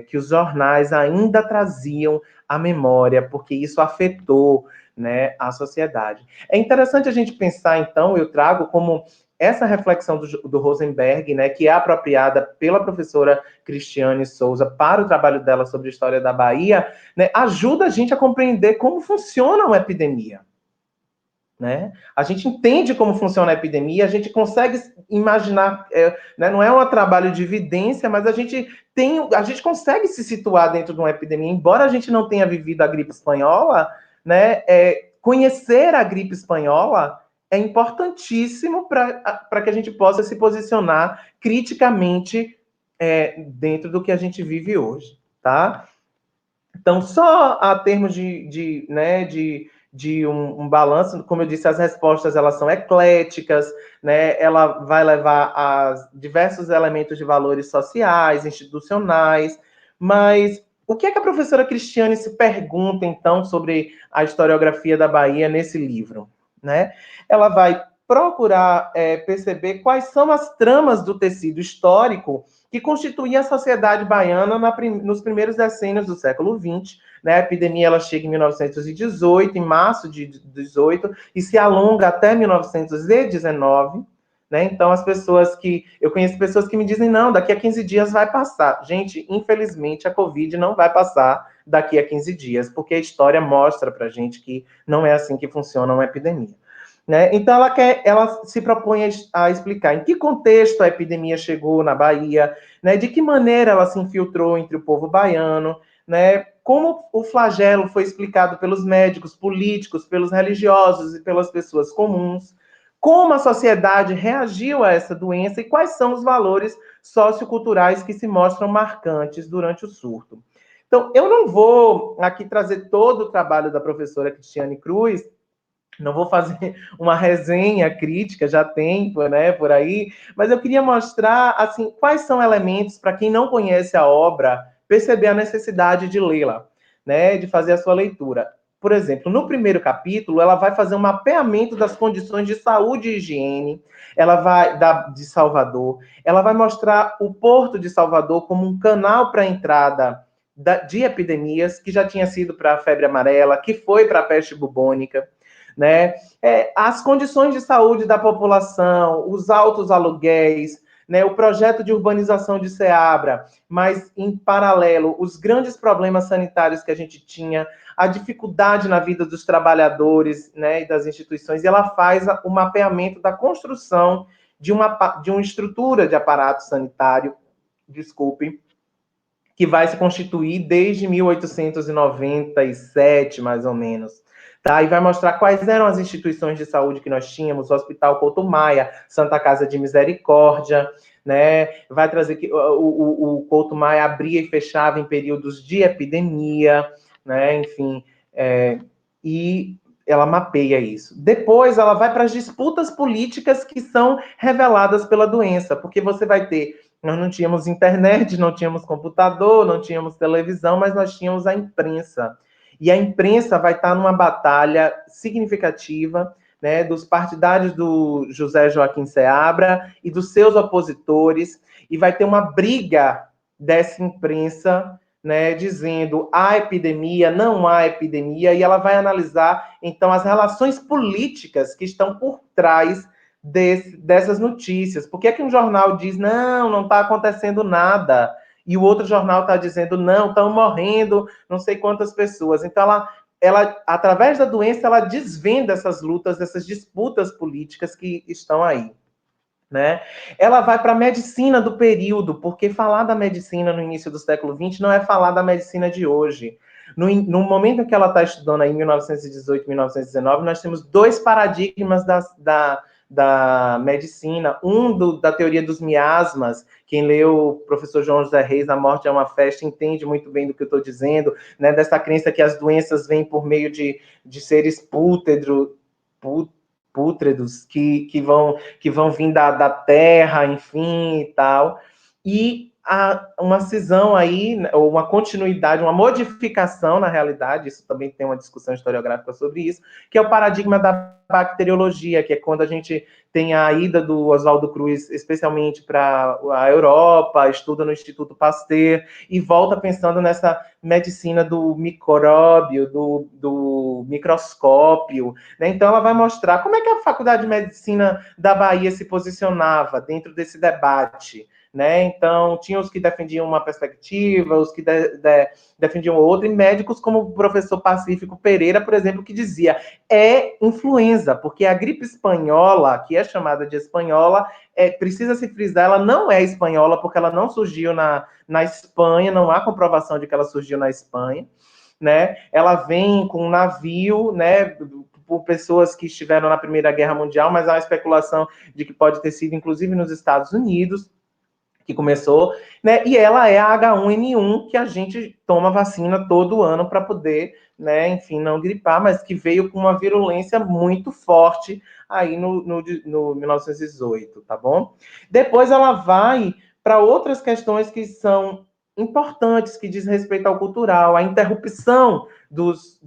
que os jornais ainda traziam à memória, porque isso afetou, né, a sociedade. É interessante a gente pensar, então, eu trago como essa reflexão do Rosenberg, né, que é apropriada pela professora Cristiane Souza para o trabalho dela sobre a história da Bahia, né, ajuda a gente a compreender como funciona uma epidemia. Né? A gente entende como funciona a epidemia, a gente consegue imaginar, né, não é um trabalho de evidência, mas a gente consegue se situar dentro de uma epidemia, embora a gente não tenha vivido a gripe espanhola, né, conhecer a gripe espanhola é importantíssimo para que a gente possa se posicionar criticamente dentro do que a gente vive hoje, tá? Então, só a termos de um balanço, como eu disse, as respostas elas são ecléticas, né? Ela vai levar a diversos elementos de valores sociais, institucionais, mas o que é que a professora Cristiane se pergunta, então, sobre a historiografia da Bahia nesse livro? Né? Ela vai procurar perceber quais são as tramas do tecido histórico que constituía a sociedade baiana nos primeiros decênios do século XX. Né? A epidemia ela chega em 1918, em março de 18, e se alonga até 1919. Né? Então, eu conheço pessoas que me dizem, não, daqui a 15 dias vai passar. Gente, infelizmente, a Covid não vai passar daqui a 15 dias, porque a história mostra pra gente que não é assim que funciona uma epidemia. Né? Então, ela se propõe a explicar em que contexto a epidemia chegou na Bahia, né? De que maneira ela se infiltrou entre o povo baiano, né? Como o flagelo foi explicado pelos médicos, políticos, pelos religiosos e pelas pessoas comuns, como a sociedade reagiu a essa doença e quais são os valores socioculturais que se mostram marcantes durante o surto. Então, eu não vou aqui trazer todo o trabalho da professora Cristiane Cruz, não vou fazer uma resenha crítica, já tem, né, por aí, mas eu queria mostrar, assim, quais são elementos para quem não conhece a obra perceber a necessidade de lê-la, né, de fazer a sua leitura. Por exemplo, no primeiro capítulo, ela vai fazer um mapeamento das condições de saúde e higiene, de Salvador, ela vai mostrar o Porto de Salvador como um canal para a entrada de epidemias, que já tinha sido para a febre amarela, que foi para a peste bubônica, né? As condições de saúde da população, os altos aluguéis, né? O projeto de urbanização de Ceabra, mas, em paralelo, os grandes problemas sanitários que a gente tinha, a dificuldade na vida dos trabalhadores, né, e das instituições, e ela faz o mapeamento da construção de uma estrutura de aparato sanitário, que vai se constituir desde 1897, mais ou menos. Tá? E vai mostrar quais eram as instituições de saúde que nós tínhamos, o Hospital Couto Maia, Santa Casa de Misericórdia, né? Vai trazer que o Couto Maia abria e fechava em períodos de epidemia, né? Enfim, e ela mapeia isso. Depois ela vai para as disputas políticas que são reveladas pela doença, porque você vai ter, nós não tínhamos internet, não tínhamos computador, não tínhamos televisão, mas nós tínhamos a imprensa. E a imprensa vai estar numa batalha significativa, né, dos partidários do José Joaquim Seabra e dos seus opositores, e vai ter uma briga dessa imprensa, né, dizendo há epidemia, não há epidemia, e ela vai analisar, então, as relações políticas que estão por trás dessas notícias. Por que é que um jornal diz, não está acontecendo nada, e o outro jornal está dizendo, não, estão morrendo não sei quantas pessoas. Então, ela, através da doença, ela desvenda essas lutas, essas disputas políticas que estão aí. Né? Ela vai para a medicina do período, porque falar da medicina no início do século XX não é falar da medicina de hoje. No momento em que ela está estudando aí, em 1918, 1919, nós temos dois paradigmas da medicina. Da teoria dos miasmas, quem leu o professor João José Reis, A Morte é uma Festa, entende muito bem do que eu estou dizendo, né? Dessa crença que as doenças vêm por meio de seres pútredos que vão vir da terra, enfim, e tal. E uma cisão aí, ou uma continuidade, uma modificação na realidade, isso também tem uma discussão historiográfica sobre isso, que é o paradigma da bacteriologia, que é quando a gente tem a ida do Oswaldo Cruz, especialmente para a Europa, estuda no Instituto Pasteur, e volta pensando nessa medicina do micróbio, do microscópio, né? Então ela vai mostrar como é que a Faculdade de Medicina da Bahia se posicionava dentro desse debate, né? Então, tinha os que defendiam uma perspectiva, os que defendiam outra, e médicos como o professor Pacífico Pereira, por exemplo, que dizia, é influenza, porque a gripe espanhola, que é chamada de espanhola, precisa se frisar, ela não é espanhola, porque ela não surgiu na Espanha, não há comprovação de que ela surgiu na Espanha, né? Ela vem com um navio, né, por pessoas que estiveram na Primeira Guerra Mundial, mas há uma especulação de que pode ter sido, inclusive, nos Estados Unidos, que começou, né? E ela é a H1N1 que a gente toma vacina todo ano para poder, né, enfim, não gripar, mas que veio com uma virulência muito forte aí no 1918, tá bom? Depois ela vai para outras questões que são importantes, que diz respeito ao cultural, a interrupção dos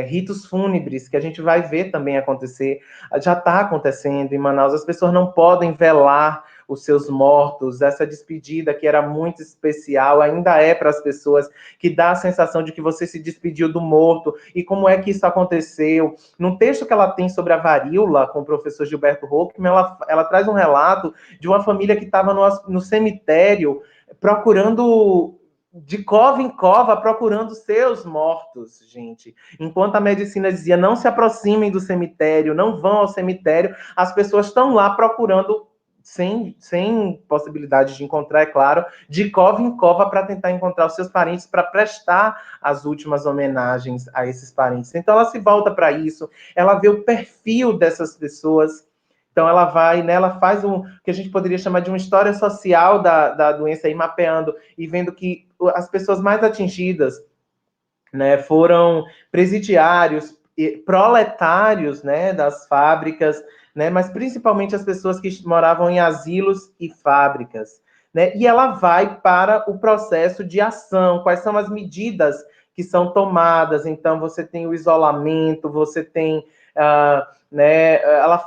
ritos fúnebres, que a gente vai ver também acontecer, já está acontecendo em Manaus, as pessoas não podem velar os seus mortos, essa despedida que era muito especial, ainda é para as pessoas, que dá a sensação de que você se despediu do morto, e como é que isso aconteceu. Num texto que ela tem sobre a varíola, com o professor Gilberto Hockman, ela traz um relato de uma família que estava no cemitério, procurando de cova em cova, procurando seus mortos, gente. Enquanto a medicina dizia, não se aproximem do cemitério, não vão ao cemitério, as pessoas estão lá procurando, sem possibilidade de encontrar, é claro, de cova em cova para tentar encontrar os seus parentes, para prestar as últimas homenagens a esses parentes. Então ela se volta para isso, ela vê o perfil dessas pessoas. Então ela vai, né, ela faz que a gente poderia chamar de uma história social da doença, aí mapeando e vendo que as pessoas mais atingidas, né, foram presidiários, proletários, né, das fábricas, né, mas principalmente as pessoas que moravam em asilos e fábricas, né, e ela vai para o processo de ação, quais são as medidas que são tomadas. Então você tem o isolamento, você tem, né, ela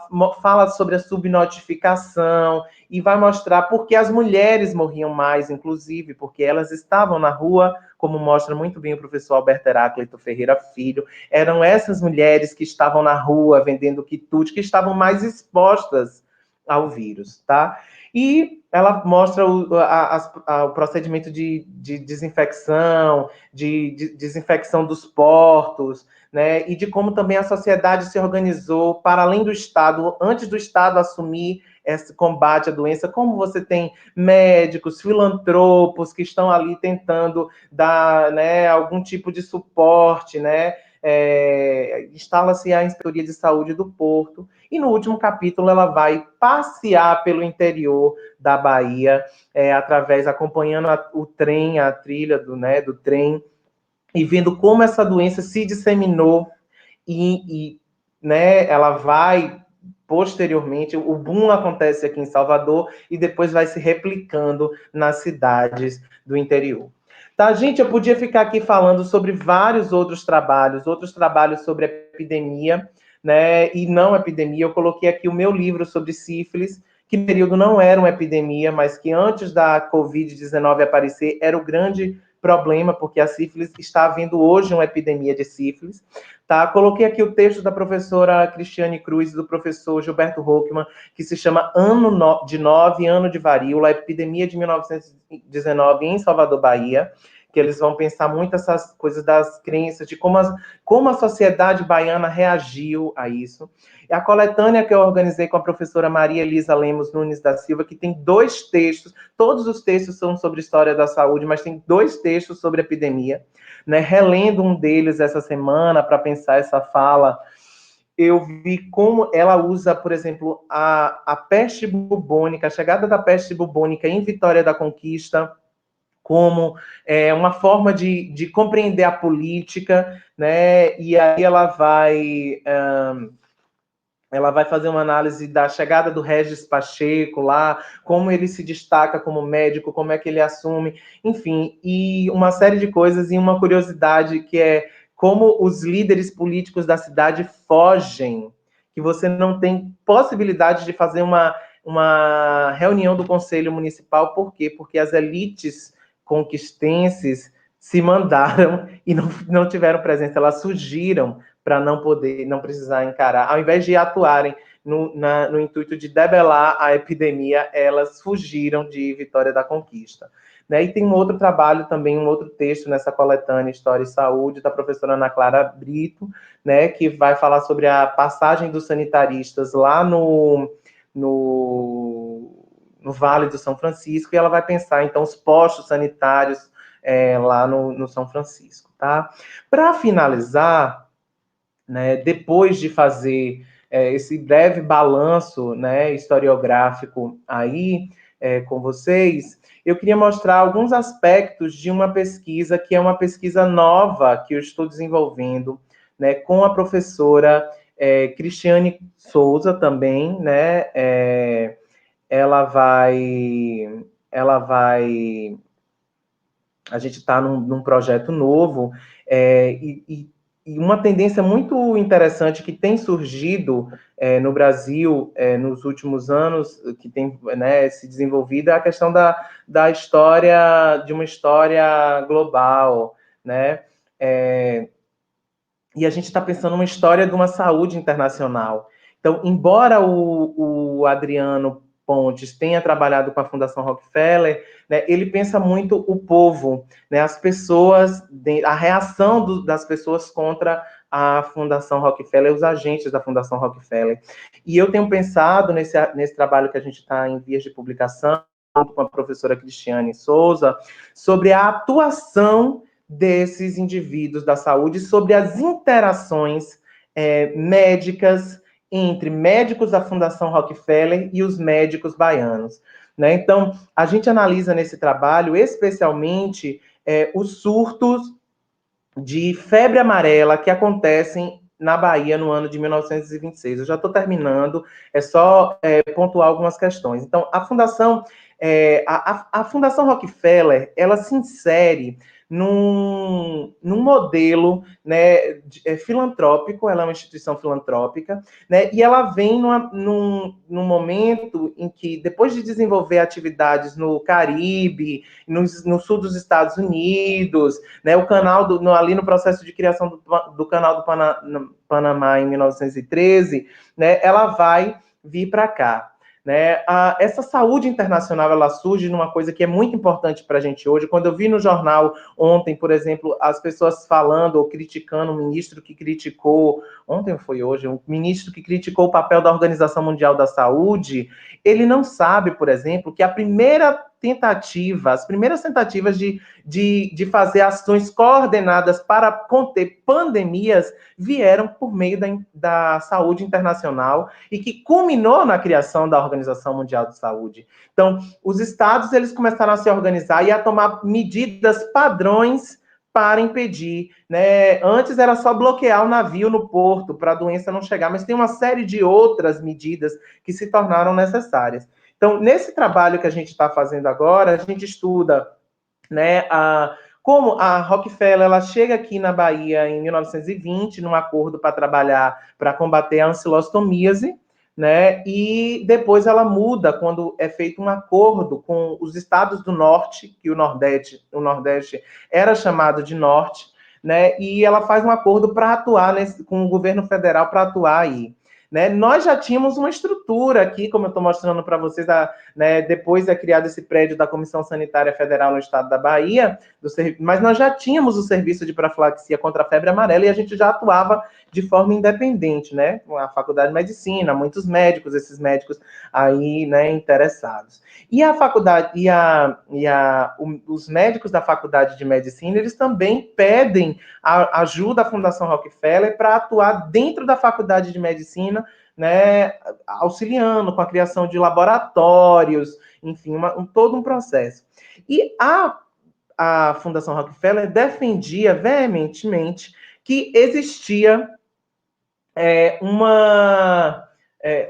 fala sobre a subnotificação e vai mostrar por que as mulheres morriam mais, inclusive, porque elas estavam na rua, como mostra muito bem o professor Alberto Heráclito Ferreira Filho, eram essas mulheres que estavam na rua vendendo quitute, que estavam mais expostas ao vírus, tá? E ela mostra o procedimento de desinfecção, de desinfecção dos portos, né? E de como também a sociedade se organizou para além do Estado, antes do Estado assumir esse combate à doença, como você tem médicos, filantropos que estão ali tentando dar, né, algum tipo de suporte, né? Instala-se a Inspetoria de Saúde do Porto, e no último capítulo ela vai passear pelo interior da Bahia, acompanhando o trem, a trilha do trem, e vendo como essa doença se disseminou né, ela vai posteriormente, o boom acontece aqui em Salvador e depois vai se replicando nas cidades do interior. Tá, gente, eu podia ficar aqui falando sobre vários outros trabalhos sobre epidemia, né, e não epidemia. Eu coloquei aqui o meu livro sobre sífilis, que no período não era uma epidemia, mas que antes da Covid-19 aparecer, era o grande problema, porque a sífilis está havendo hoje uma epidemia de sífilis. Tá? Coloquei aqui o texto da professora Cristiane Cruz e do professor Gilberto Hockman, que se chama Ano de 9, Ano de Varíola, a epidemia de 1919 em Salvador, Bahia, que eles vão pensar muito essas coisas das crenças, de como a sociedade baiana reagiu a isso. E a coletânea que eu organizei com a professora Maria Elisa Lemos Nunes da Silva, que tem 2 textos, todos os textos são sobre história da saúde, mas tem 2 textos sobre epidemia, né? Relendo um deles essa semana para pensar essa fala, eu vi como ela usa, por exemplo, a peste bubônica, a chegada da peste bubônica em Vitória da Conquista, como uma forma de compreender a política, né? E aí ela vai ela vai fazer uma análise da chegada do Regis Pacheco lá, como ele se destaca como médico, como é que ele assume, enfim, e uma série de coisas, e uma curiosidade que é como os líderes políticos da cidade fogem, que você não tem possibilidade de fazer uma reunião do Conselho Municipal, por quê? Porque as elites conquistenses se mandaram e não tiveram presença, elas surgiram para não precisar encarar, ao invés de atuarem no intuito de debelar a epidemia, elas fugiram de Vitória da Conquista. Né? E tem um outro trabalho também, um outro texto nessa coletânea História e Saúde, da professora Ana Clara Brito, né, que vai falar sobre a passagem dos sanitaristas lá no Vale do São Francisco, e ela vai pensar, então, os postos sanitários lá no São Francisco. Tá? Para finalizar, né, depois de fazer esse breve balanço, né, historiográfico aí com vocês, eu queria mostrar alguns aspectos de uma pesquisa que é uma pesquisa nova que eu estou desenvolvendo, né, com a professora Cristiane Souza também, né, ela vai, a gente está num projeto novo, e uma tendência muito interessante que tem surgido no Brasil nos últimos anos, que tem, né, se desenvolvido, é a questão da história, de uma história global, né? E a gente está pensando numa história de uma saúde internacional. Então, embora o Adriano Pontes tenha trabalhado com a Fundação Rockefeller, né, ele pensa muito o povo, né, as pessoas, a reação das pessoas contra a Fundação Rockefeller, os agentes da Fundação Rockefeller. E eu tenho pensado nesse trabalho que a gente está em vias de publicação, com a professora Cristiane Souza, sobre a atuação desses indivíduos da saúde, sobre as interações médicas entre médicos da Fundação Rockefeller e os médicos baianos. Né? Então, a gente analisa nesse trabalho, especialmente, os surtos de febre amarela que acontecem na Bahia no ano de 1926. Eu já estou terminando, é só pontuar algumas questões. Então, a Fundação Rockefeller, ela se insere num modelo, né, filantrópico, ela é uma instituição filantrópica, né, e ela vem num momento em que, depois de desenvolver atividades no Caribe, no sul dos Estados Unidos, né, o canal, ali no processo de criação do canal do Panamá em 1913, né, ela vai vir para cá. Né? Essa saúde internacional, ela surge numa coisa que é muito importante para a gente hoje. Quando eu vi no jornal ontem, por exemplo, as pessoas falando ou criticando o ministro que criticou, ontem ou foi hoje, um ministro que criticou o papel da Organização Mundial da Saúde, ele não sabe, por exemplo, que as primeiras tentativas de fazer ações coordenadas para conter pandemias vieram por meio da saúde internacional e que culminou na criação da Organização Mundial de Saúde. Então, os estados, eles começaram a se organizar e a tomar medidas padrões para impedir, né? Antes era só bloquear o navio no porto para a doença não chegar, mas tem uma série de outras medidas que se tornaram necessárias. Então, nesse trabalho que a gente está fazendo agora, a gente estuda, né, como a Rockefeller, ela chega aqui na Bahia em 1920, num acordo para trabalhar, para combater a ancilostomíase, né, e depois ela muda quando é feito um acordo com os estados do norte, que o Nordeste era chamado de Norte, né, e ela faz um acordo para atuar com o governo federal para atuar aí. Né? Nós já tínhamos uma estrutura aqui, como eu estou mostrando para vocês, né, depois é criado esse prédio da Comissão Sanitária Federal no estado da Bahia, mas nós já tínhamos o serviço de profilaxia contra a febre amarela e a gente já atuava de forma independente, né? Com a Faculdade de Medicina, muitos médicos, esses médicos aí, né, interessados. E a faculdade, os médicos da Faculdade de Medicina, eles também pedem a ajuda da Fundação Rockefeller para atuar dentro da Faculdade de Medicina, né, auxiliando com a criação de laboratórios, enfim, todo um processo. E a Fundação Rockefeller defendia veementemente que existia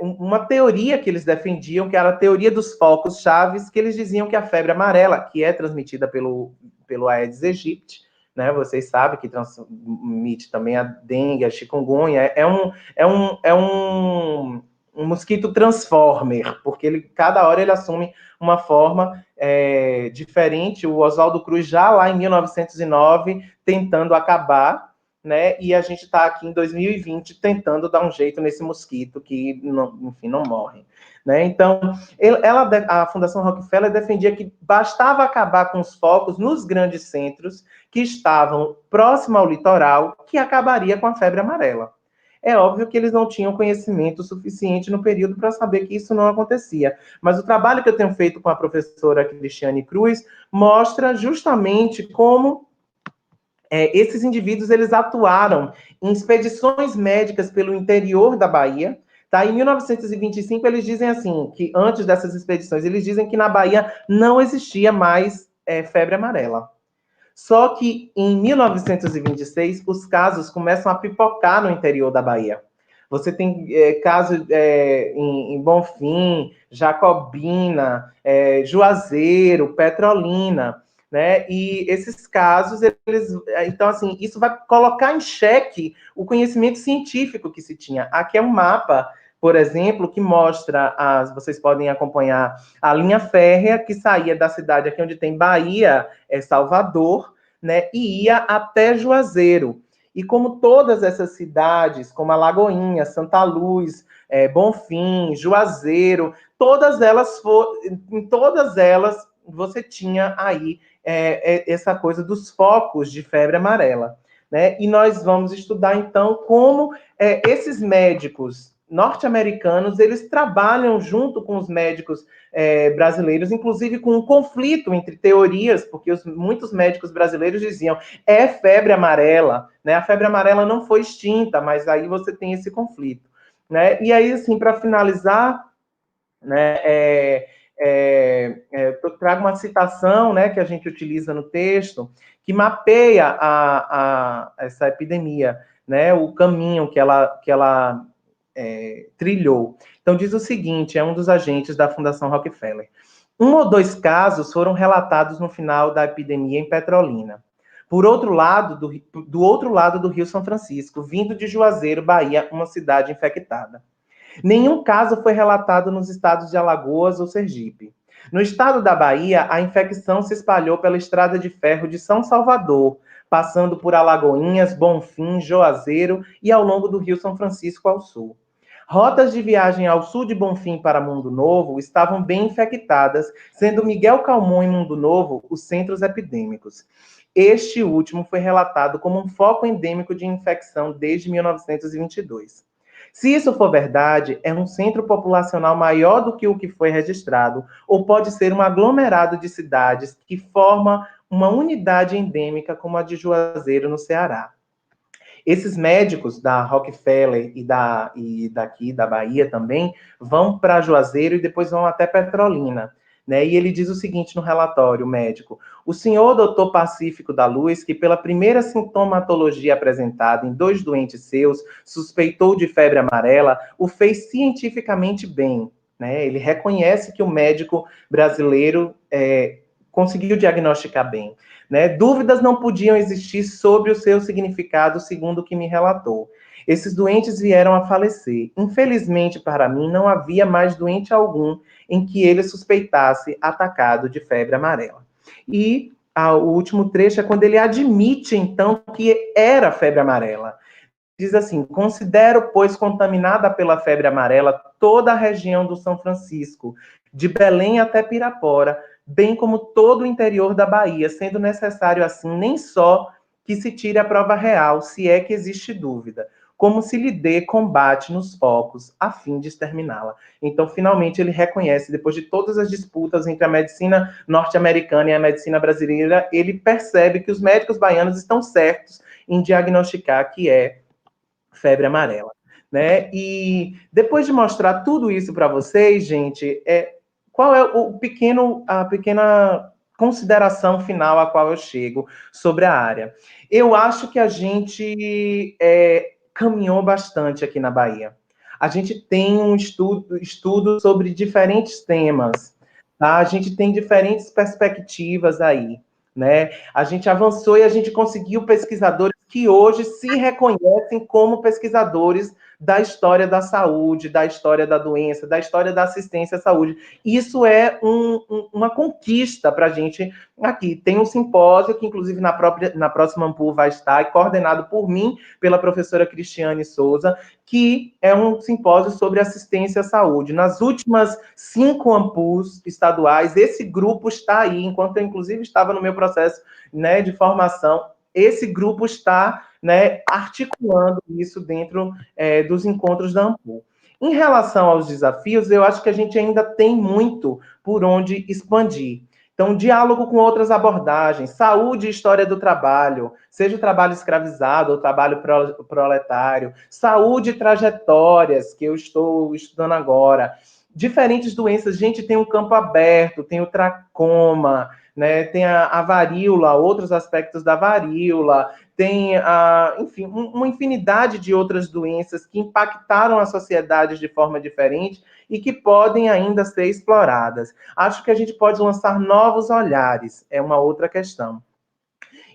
uma teoria que eles defendiam, que era a teoria dos focos chaves, que eles diziam que a febre amarela, que é transmitida pelo Aedes aegypti, né? Vocês sabem que transmite também a dengue, a chikungunya. Um mosquito transformer, porque cada hora ele assume uma forma diferente. O Oswaldo Cruz, já lá em 1909, tentando acabar, né? E a gente está aqui em 2020 tentando dar um jeito nesse mosquito que, enfim, não morre. Né? Então, a Fundação Rockefeller defendia que bastava acabar com os focos nos grandes centros que estavam próximo ao litoral, que acabaria com a febre amarela. É óbvio que eles não tinham conhecimento suficiente no período para saber que isso não acontecia. Mas o trabalho que eu tenho feito com a professora Cristiane Cruz mostra justamente como esses indivíduos eles atuaram em expedições médicas pelo interior da Bahia. Tá? Em 1925, eles dizem assim, que antes dessas expedições, eles dizem que na Bahia não existia mais febre amarela. Só que em 1926, os casos começam a pipocar no interior da Bahia. Você tem casos em Bonfim, Jacobina, Juazeiro, Petrolina, né? E esses casos, então, assim, isso vai colocar em xeque o conhecimento científico que se tinha. Aqui é um mapa, por exemplo, que mostra, vocês podem acompanhar a linha férrea que saía da cidade aqui onde tem Bahia, Salvador, né? E ia até Juazeiro. E como todas essas cidades, como Alagoinha, Santa Luz, Bonfim, Juazeiro, em todas elas você tinha aí essa coisa dos focos de febre amarela. Né? E nós vamos estudar, então, como esses médicos norte-americanos, eles trabalham junto com os médicos brasileiros, inclusive com um conflito entre teorias, porque muitos médicos brasileiros diziam febre amarela, né? A febre amarela não foi extinta, mas aí você tem esse conflito. Né? E aí, assim, para finalizar, né, eu trago uma citação, né, que a gente utiliza no texto, que mapeia essa epidemia, né, o caminho que ela trilhou. Então, diz o seguinte, é um dos agentes da Fundação Rockefeller. 1 ou 2 casos foram relatados no final da epidemia em Petrolina. Por outro lado, do outro lado do Rio São Francisco, vindo de Juazeiro, Bahia, uma cidade infectada. Nenhum caso foi relatado nos estados de Alagoas ou Sergipe. No estado da Bahia, a infecção se espalhou pela estrada de ferro de São Salvador, passando por Alagoinhas, Bonfim, Juazeiro e ao longo do Rio São Francisco ao sul. Rotas de viagem ao sul de Bonfim para Mundo Novo estavam bem infectadas, sendo Miguel Calmon e Mundo Novo os centros epidêmicos. Este último foi relatado como um foco endêmico de infecção desde 1922. Se isso for verdade, é um centro populacional maior do que o que foi registrado, ou pode ser um aglomerado de cidades que forma uma unidade endêmica como a de Juazeiro, no Ceará. Esses médicos da Rockefeller e daqui da Bahia também vão para Juazeiro e depois vão até Petrolina. Né? E ele diz o seguinte no relatório médico: o senhor doutor Pacífico da Luz, que pela primeira sintomatologia apresentada em 2 doentes seus, suspeitou de febre amarela, o fez cientificamente bem. Né? Ele reconhece que o médico brasileiro conseguiu diagnosticar bem. Né? Dúvidas não podiam existir sobre o seu significado, segundo o que me relatou. Esses doentes vieram a falecer. Infelizmente, para mim, não havia mais doente algum em que ele suspeitasse atacado de febre amarela. E o último trecho é quando ele admite, então, que era febre amarela. Diz assim: considero, pois, contaminada pela febre amarela toda a região do São Francisco, de Belém até Pirapora, bem como todo o interior da Bahia, sendo necessário, assim, nem só que se tire a prova real, se é que existe dúvida, como se lhe dê combate nos focos, a fim de exterminá-la. Então, finalmente, ele reconhece, depois de todas as disputas entre a medicina norte-americana e a medicina brasileira, ele percebe que os médicos baianos estão certos em diagnosticar que é febre amarela. Né? E depois de mostrar tudo isso para vocês, gente, qual é a pequena consideração final a qual eu chego sobre a área? Eu acho que a gente caminhou bastante aqui na Bahia. a gente tem um estudo sobre diferentes temas, tá? A gente tem diferentes perspectivas aí, né? A gente avançou e a gente conseguiu pesquisadores que hoje se reconhecem como pesquisadores da história da saúde, da história da doença, da história da assistência à saúde. Isso é uma conquista para a gente aqui. Tem um simpósio que, inclusive, na próxima Ampul vai estar, coordenado por mim, pela professora Cristiane Souza, que é um simpósio sobre assistência à saúde. Nas últimas 5 Ampuls estaduais, esse grupo está aí, enquanto eu, inclusive, estava no meu processo, né, de formação, esse grupo está, né, articulando isso dentro dos encontros da Ampul. Em relação aos desafios, eu acho que a gente ainda tem muito por onde expandir. Então, diálogo com outras abordagens, saúde e história do trabalho, seja o trabalho escravizado ou trabalho proletário, saúde e trajetórias, que eu estou estudando agora, diferentes doenças, gente, tem um campo aberto, tem o tracoma, né, tem a varíola, outros aspectos da varíola, tem, enfim, uma infinidade de outras doenças que impactaram a sociedade de forma diferente e que podem ainda ser exploradas. Acho que a gente pode lançar novos olhares, é uma outra questão.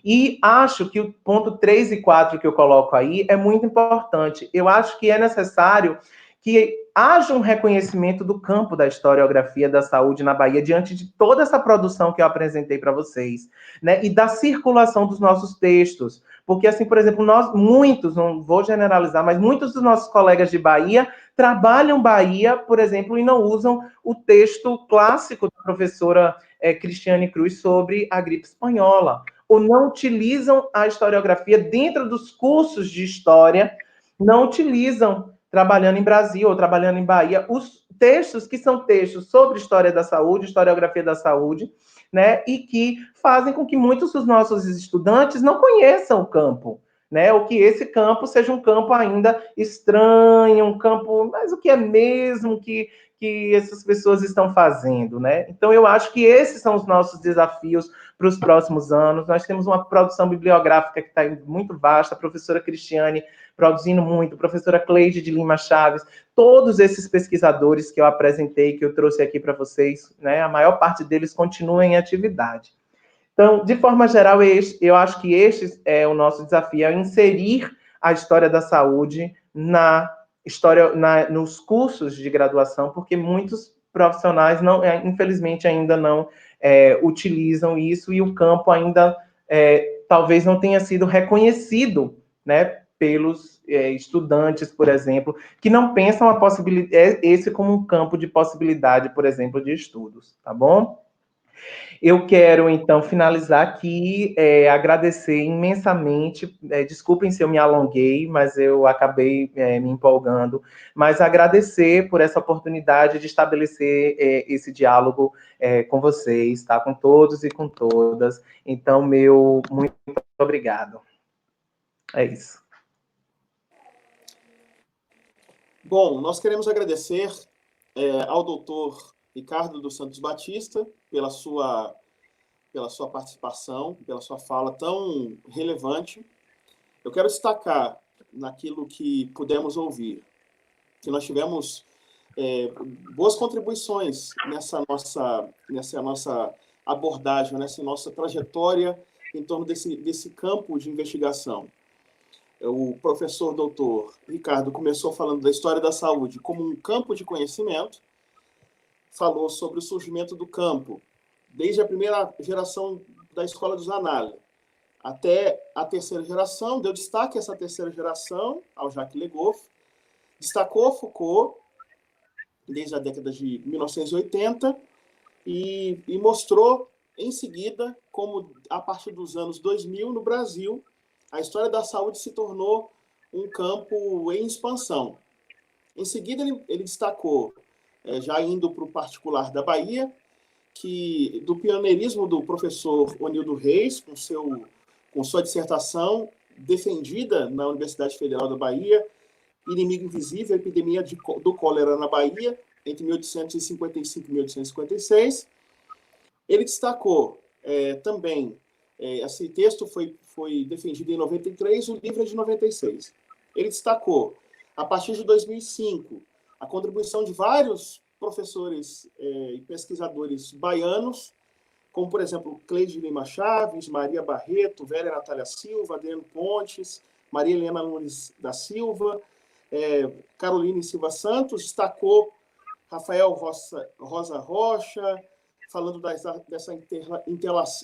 E acho que o ponto 3 e 4 que eu coloco aí é muito importante. Eu acho que é necessário que haja um reconhecimento do campo da historiografia da saúde na Bahia diante de toda essa produção que eu apresentei para vocês, né? E da circulação dos nossos textos. Porque, assim, por exemplo, muitos, não vou generalizar, mas muitos dos nossos colegas de Bahia trabalham Bahia, por exemplo, e não usam o texto clássico da professora Cristiane Cruz sobre a gripe espanhola, ou não utilizam a historiografia dentro dos cursos de história, não utilizam, trabalhando em Brasil ou trabalhando em Bahia, os textos que são textos sobre história da saúde, historiografia da saúde, né, e que fazem com que muitos dos nossos estudantes não conheçam o campo, né, ou que esse campo seja um campo ainda estranho, um campo, mas o que é mesmo que essas pessoas estão fazendo, né? Então, eu acho que esses são os nossos desafios para os próximos anos. Nós temos uma produção bibliográfica que está muito vasta, a professora Cristiane produzindo muito, a professora Cleide de Lima Chaves, todos esses pesquisadores que eu apresentei, que eu trouxe aqui para vocês, né? A maior parte deles continua em atividade. Então, de forma geral, eu acho que este é o nosso desafio, é inserir a história da saúde nos cursos de graduação, porque muitos profissionais infelizmente ainda não utilizam isso e o campo ainda talvez não tenha sido reconhecido, né, pelos estudantes, por exemplo, que não pensam esse como um campo de possibilidade, por exemplo, de estudos, tá bom? Eu quero, então, finalizar aqui, agradecer imensamente, desculpem se eu me alonguei, mas eu acabei me empolgando, mas agradecer por essa oportunidade de estabelecer esse diálogo com vocês, tá? Com todos e com todas. Então, muito obrigado. É isso. Bom, nós queremos agradecer ao doutor Ricardo dos Santos Batista pela sua participação, pela sua fala tão relevante. Eu quero destacar naquilo que pudemos ouvir, que nós tivemos boas contribuições nessa nossa abordagem, nessa nossa trajetória em torno desse campo de investigação. O professor doutor Ricardo começou falando da história da saúde como um campo de conhecimento, falou sobre o surgimento do campo, desde a primeira geração da Escola dos Análises até a terceira geração, deu destaque a essa terceira geração, ao Jacques Le Goff, destacou Foucault, desde a década de 1980, e mostrou, em seguida, como, a partir dos anos 2000, no Brasil, a história da saúde se tornou um campo em expansão. Em seguida, ele destacou, já indo para o particular da Bahia, que do pioneirismo do professor Onildo Reis, com sua dissertação defendida na Universidade Federal da Bahia, Inimigo Invisível, a epidemia do cólera na Bahia, entre 1855 e 1856. Ele destacou também, esse texto foi defendido em 93, o livro é de 96. Ele destacou A partir de 2005, a contribuição de vários professores e pesquisadores baianos, como, por exemplo, Cleide Lima Chaves, Maria Barreto, Vera Natália Silva, Adriano Pontes, Maria Helena Nunes da Silva, Caroline Silva Santos, destacou Rafael Rosa Rocha, falando dessa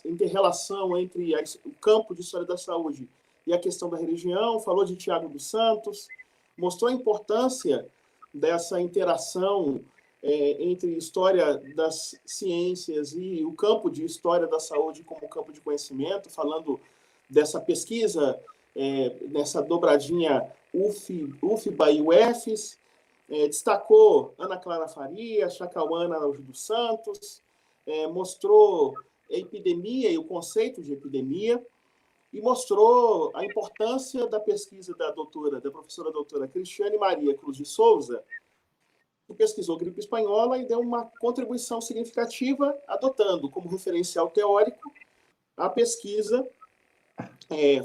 inter-relação entre o campo de história da saúde e a questão da religião, falou de Tiago dos Santos, mostrou a importância dessa interação entre história das ciências e o campo de história da saúde como campo de conhecimento, falando dessa pesquisa, nessa dobradinha UFBA e UFES, destacou Ana Clara Faria, Chacauana Araújo dos Santos, mostrou a epidemia e o conceito de epidemia, e mostrou a importância da pesquisa da professora doutora Cristiane Maria Cruz de Souza, que pesquisou gripe espanhola e deu uma contribuição significativa, adotando como referencial teórico a pesquisa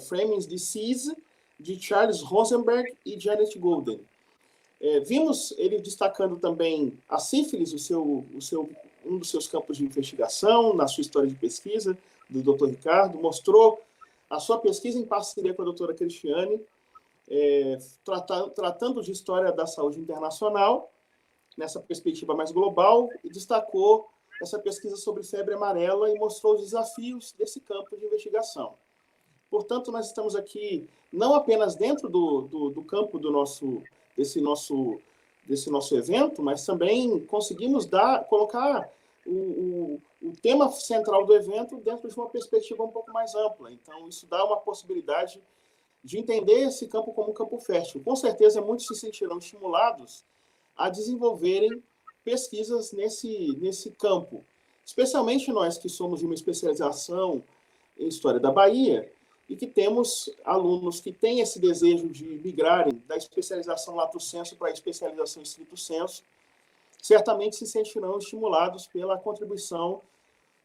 Fleming's Disease, de Charles Rosenberg e Janet Golden. Vimos ele destacando também a sífilis, um dos seus campos de investigação, na sua história de pesquisa, do Dr. Ricardo, mostrou a sua pesquisa em parceria com a doutora Cristiane, tratando de história da saúde internacional, nessa perspectiva mais global, e destacou essa pesquisa sobre febre amarela e mostrou os desafios desse campo de investigação. Portanto, nós estamos aqui não apenas dentro do campo desse nosso evento, mas também conseguimos colocar o tema central do evento dentro de uma perspectiva um pouco mais ampla. Então, isso dá uma possibilidade de entender esse campo como um campo fértil. Com certeza, muitos se sentirão estimulados a desenvolverem pesquisas nesse campo, especialmente nós que somos de uma especialização em História da Bahia e que temos alunos que têm esse desejo de migrarem da especialização lato sensu para a especialização stricto sensu, certamente se sentirão estimulados pela contribuição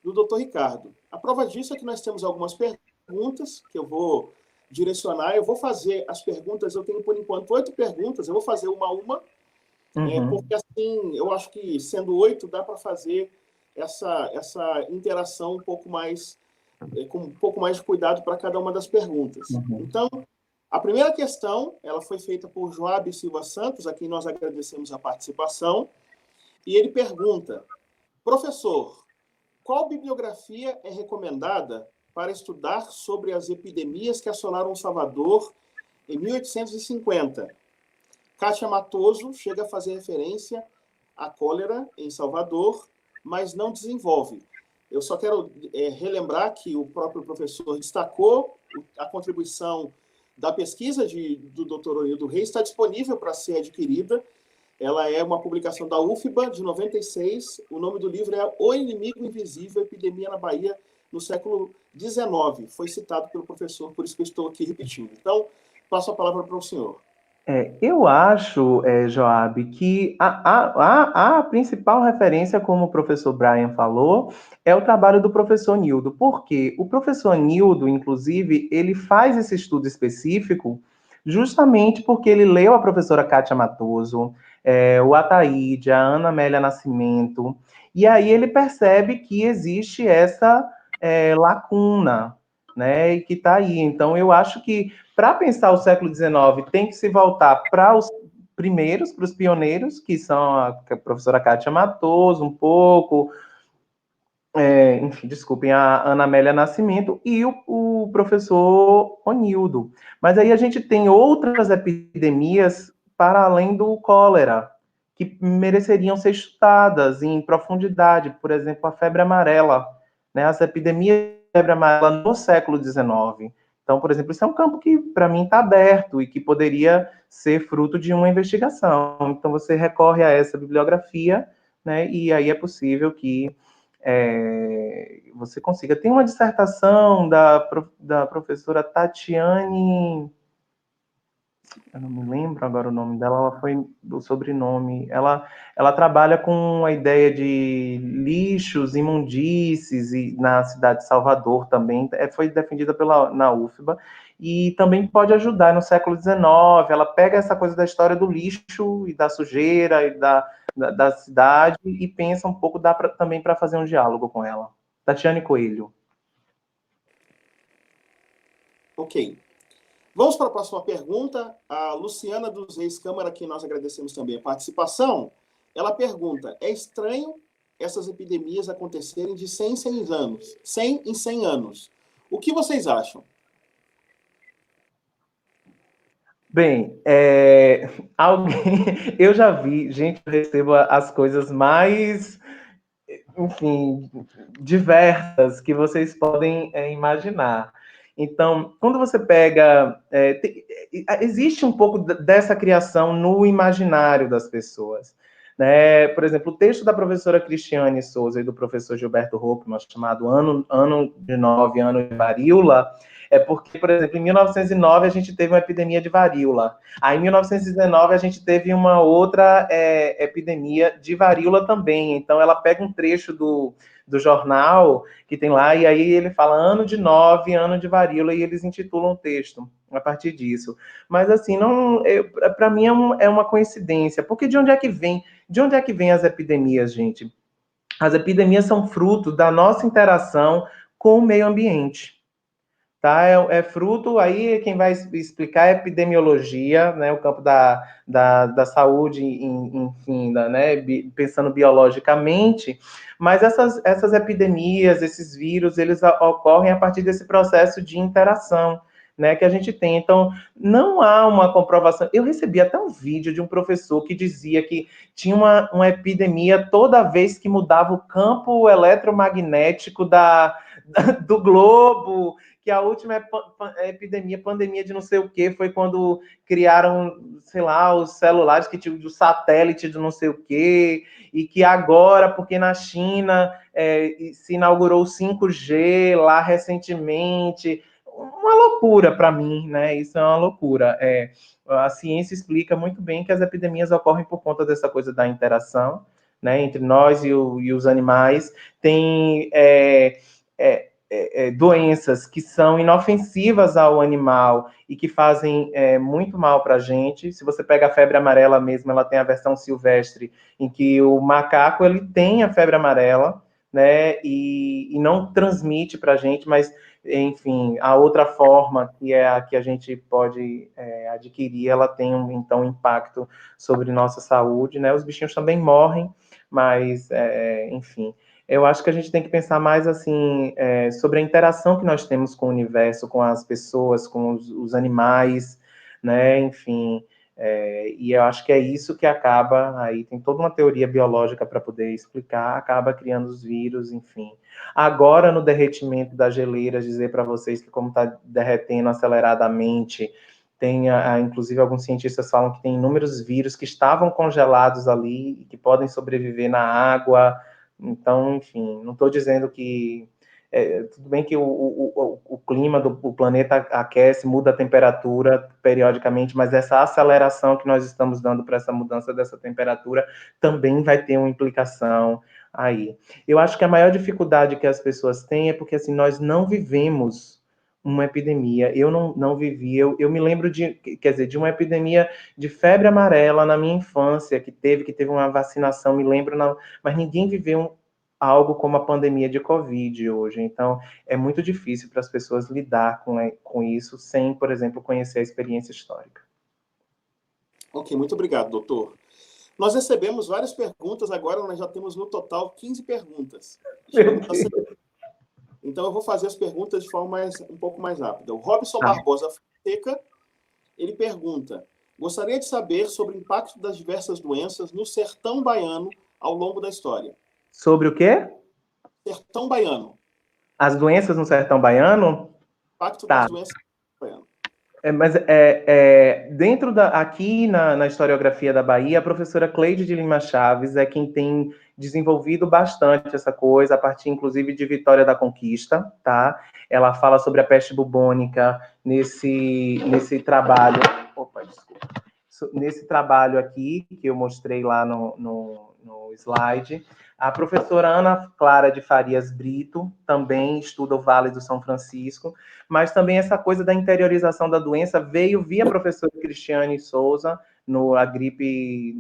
do Dr. Ricardo. A prova disso é que nós temos algumas perguntas que eu vou direcionar. Eu vou fazer as perguntas, eu tenho, por enquanto, 8 perguntas, eu vou fazer uma a uma, porque assim, eu acho que, sendo 8, dá para fazer essa interação um pouco mais, com um pouco mais de cuidado para cada uma das perguntas. Então, a primeira questão, ela foi feita por Joab Silva Santos, a quem nós agradecemos a participação, e ele pergunta: professor, qual bibliografia é recomendada para estudar sobre as epidemias que assolaram Salvador em 1850? Kátia Matoso chega a fazer referência à cólera em Salvador, mas não desenvolve. Eu só quero relembrar que o próprio professor destacou a contribuição da pesquisa do Dr. Onildo Reis, está disponível para ser adquirida. Ela é uma publicação da UFBA, de 96. O nome do livro é O Inimigo Invisível, Epidemia na Bahia no século XIX. Foi citado pelo professor, por isso que eu estou aqui repetindo. Então, passo a palavra para o senhor. Eu acho, Joab, que a principal referência, como o professor Brian falou, é o trabalho do professor Nildo. Por quê? O professor Nildo, inclusive, ele faz esse estudo específico justamente porque ele leu a professora Kátia Matoso, o Ataíde, a Ana Amélia Nascimento, e aí ele percebe que existe essa lacuna, né, e que está aí. Então, eu acho que para pensar o século XIX, tem que se voltar para os primeiros, para os pioneiros, que são a professora Kátia Matoso, um pouco, enfim, desculpem, a Ana Amélia Nascimento e o professor Onildo. Mas aí a gente tem outras epidemias para além do cólera, que mereceriam ser estudadas em profundidade, por exemplo, a febre amarela, né, as epidemias de febre amarela no século XIX. Então, por exemplo, isso é um campo que, para mim, está aberto e que poderia ser fruto de uma investigação. Então, você recorre a essa bibliografia, né, e aí é possível que você consiga. Tem uma dissertação da professora Tatiane eu não me lembro agora o nome dela, ela foi do sobrenome. Ela trabalha com a ideia de lixos, imundícies, e na cidade de Salvador também, foi defendida na UFBA, e também pode ajudar no século XIX. Ela pega essa coisa da história do lixo e da sujeira e da cidade e pensa um pouco, também para fazer um diálogo com ela. Tatiane Coelho. Ok. Vamos para a próxima pergunta. A Luciana dos Reis Câmara, que nós agradecemos também a participação, ela pergunta: é estranho essas epidemias acontecerem de 100 em 100 anos? 100 em 100 anos. O que vocês acham? Bem, eu já vi, gente, eu recebo as coisas mais, enfim, diversas que vocês podem imaginar. Então, quando você pega, existe um pouco dessa criação no imaginário das pessoas, né? Por exemplo, o texto da professora Cristiane Souza e do professor Gilberto Rockman, chamado Ano de 9, Ano de Varíola, é porque, por exemplo, em 1909 a gente teve uma epidemia de varíola. Aí, em 1919, a gente teve uma outra epidemia de varíola também. Então, ela pega um trecho do jornal que tem lá, e aí ele fala ano de 9, ano de varíola, e eles intitulam o texto a partir disso. Mas, assim, não, para mim é uma coincidência. Porque de onde é que vem? De onde é que vem as epidemias, gente? As epidemias são fruto da nossa interação com o meio ambiente. Tá? É fruto, aí quem vai explicar é epidemiologia, né, o campo da saúde, enfim, né, pensando biologicamente, mas essas epidemias, esses vírus, eles ocorrem a partir desse processo de interação, né, que a gente tem. Então, não há uma comprovação. Eu recebi até um vídeo de um professor que dizia que tinha uma epidemia toda vez que mudava o campo eletromagnético do globo, que a última pandemia de não sei o que foi quando criaram, sei lá, os celulares que tinham do satélite de não sei o que, e que agora, porque na China se inaugurou o 5G lá recentemente, uma loucura para mim, né? Isso é uma loucura. A ciência explica muito bem que as epidemias ocorrem por conta dessa coisa da interação, né, entre nós e os animais. Tem doenças que são inofensivas ao animal e que fazem muito mal para a gente. Se você pega a febre amarela mesmo, ela tem a versão silvestre, em que o macaco ele tem a febre amarela, né, e não transmite para a gente, mas, enfim, a outra forma, que é a que a gente pode adquirir, ela tem, então, impacto sobre nossa saúde, né? Os bichinhos também morrem, mas, enfim, eu acho que a gente tem que pensar mais assim sobre a interação que nós temos com o universo, com as pessoas, com os animais, né? Enfim, e eu acho que é isso que acaba, aí tem toda uma teoria biológica para poder explicar, acaba criando os vírus, enfim. Agora, no derretimento das geleiras, dizer para vocês que como está derretendo aceleradamente, tem, inclusive, alguns cientistas falam que tem inúmeros vírus que estavam congelados ali e que podem sobreviver na água. Então, enfim, não estou dizendo que... tudo bem que o clima do planeta aquece, muda a temperatura periodicamente, mas essa aceleração que nós estamos dando para essa mudança dessa temperatura também vai ter uma implicação aí. Eu acho que a maior dificuldade que as pessoas têm é porque, assim, nós não vivemos uma epidemia. Eu não vivi, eu me lembro quer dizer, de uma epidemia de febre amarela na minha infância, que teve uma vacinação, me lembro, mas ninguém viveu algo como a pandemia de Covid hoje. Então, é muito difícil para as pessoas lidar com isso sem, por exemplo, conhecer a experiência histórica. Ok, muito obrigado, doutor. Nós recebemos várias perguntas, agora nós já temos no total 15 perguntas. Então eu vou fazer as perguntas de forma um pouco mais rápida. O Robson Barbosa Fonseca, ele pergunta: gostaria de saber sobre o impacto das diversas doenças no sertão baiano ao longo da história. Sobre o quê? Sertão baiano. As doenças no sertão baiano? Impacto das doenças no sertão baiano. Mas dentro aqui na historiografia da Bahia, a professora Cleide de Lima Chaves é quem tem desenvolvido bastante essa coisa, a partir, inclusive, de Vitória da Conquista, tá? Ela fala sobre a peste bubônica nesse trabalho. Opa, desculpa. Nesse trabalho aqui, que eu mostrei lá no slide, a professora Ana Clara de Farias Brito também estuda o Vale do São Francisco, mas também essa coisa da interiorização da doença veio via professora Cristiane Souza, a gripe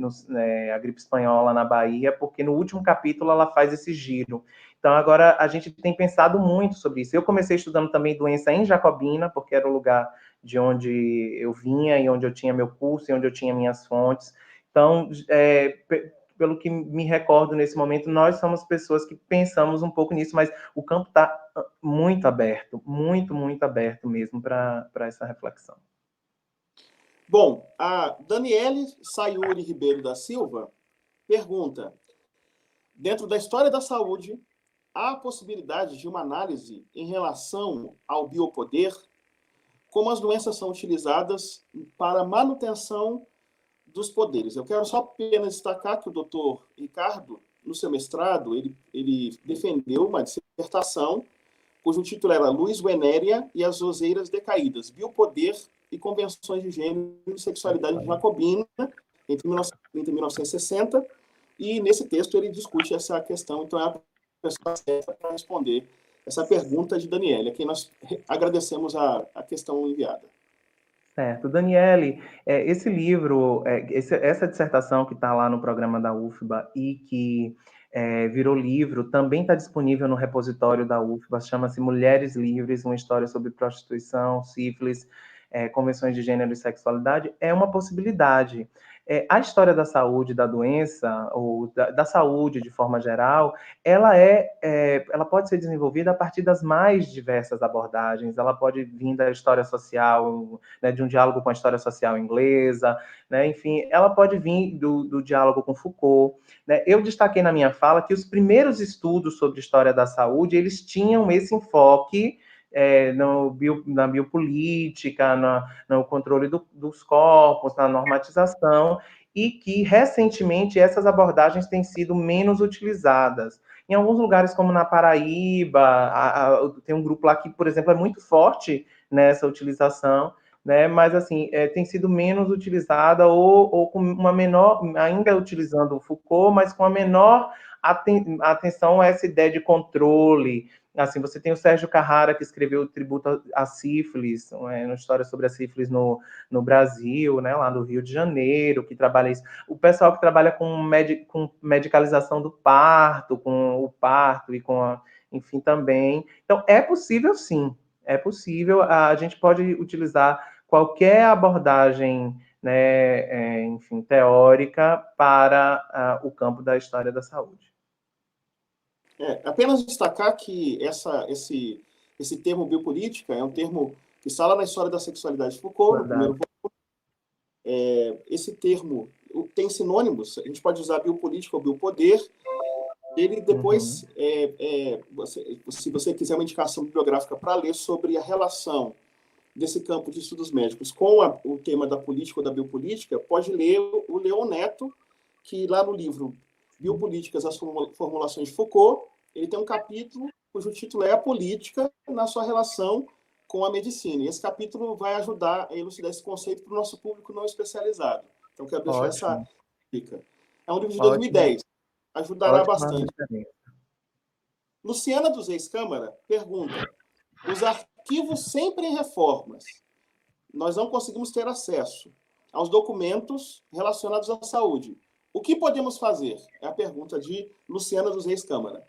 espanhola na Bahia, porque no último capítulo ela faz esse giro. Então, agora a gente tem pensado muito sobre isso. Eu comecei estudando também doença em Jacobina, porque era o lugar de onde eu vinha e onde eu tinha meu curso e onde eu tinha minhas fontes. Então, pelo que me recordo nesse momento, nós somos pessoas que pensamos um pouco nisso, mas o campo está muito aberto, muito, muito aberto mesmo para essa reflexão. Bom, a Daniele Sayuri Ribeiro da Silva pergunta: dentro da história da saúde, há a possibilidade de uma análise em relação ao biopoder, como as doenças são utilizadas para a manutenção dos poderes. Eu quero só apenas destacar que o doutor Ricardo, no seu mestrado, ele defendeu uma dissertação cujo título era Luiz Wenéria e as Oseiras Decaídas, Biopoder e Convenções de Gênero e Sexualidade Jacobina, entre 1960, e nesse texto ele discute essa questão, então é a pessoa certa para responder essa pergunta de Daniele, a quem nós agradecemos a questão enviada. Certo. Daniele, esse livro, essa dissertação que está lá no programa da UFBA e que virou livro, também está disponível no repositório da UFBA, chama-se Mulheres Livres, uma história sobre prostituição, sífilis, convenções de gênero e sexualidade, é uma possibilidade. A história da saúde, da doença, ou da saúde de forma geral, ela pode ser desenvolvida a partir das mais diversas abordagens, ela pode vir da história social, né, de um diálogo com a história social inglesa, né, enfim, ela pode vir do diálogo com Foucault. Né. Eu destaquei na minha fala que os primeiros estudos sobre história da saúde, eles tinham esse enfoque na biopolítica, no controle dos corpos, na normatização, e que, recentemente, essas abordagens têm sido menos utilizadas. Em alguns lugares, como na Paraíba, tem um grupo lá que, por exemplo, é muito forte nessa utilização, né? Mas, assim, tem sido menos utilizada ou com uma menor, ainda utilizando o Foucault, mas com a menor atenção a essa ideia de controle. Assim, você tem o Sérgio Carrara, que escreveu o Tributo à Sífilis, uma história sobre a sífilis no Brasil, né, lá no Rio de Janeiro, que trabalha isso. O pessoal que trabalha com medicalização do parto, com o parto e enfim, também. Então, é possível, sim. É possível. A gente pode utilizar qualquer abordagem, né, enfim, teórica para o campo da história da saúde. Apenas destacar que esse termo biopolítica é um termo que está lá na história da sexualidade de Foucault, no primeiro volume. Esse termo tem sinônimos, a gente pode usar biopolítica ou biopoder. Ele depois, se você quiser uma indicação bibliográfica para ler sobre a relação desse campo de estudos médicos com o tema da política ou da biopolítica, pode ler o Leon Neto, que lá no livro Biopolíticas, as formulações de Foucault, ele tem um capítulo cujo título é A Política na sua relação com a medicina. E esse capítulo vai ajudar a elucidar esse conceito para o nosso público não especializado. Então, quero deixar essa dica. É um livro de 2010. Ajudará bastante. Luciana dos Reis-Câmara pergunta: os arquivos sempre em reformas, nós não conseguimos ter acesso aos documentos relacionados à saúde. O que podemos fazer? É a pergunta de Luciana dos Reis-Câmara.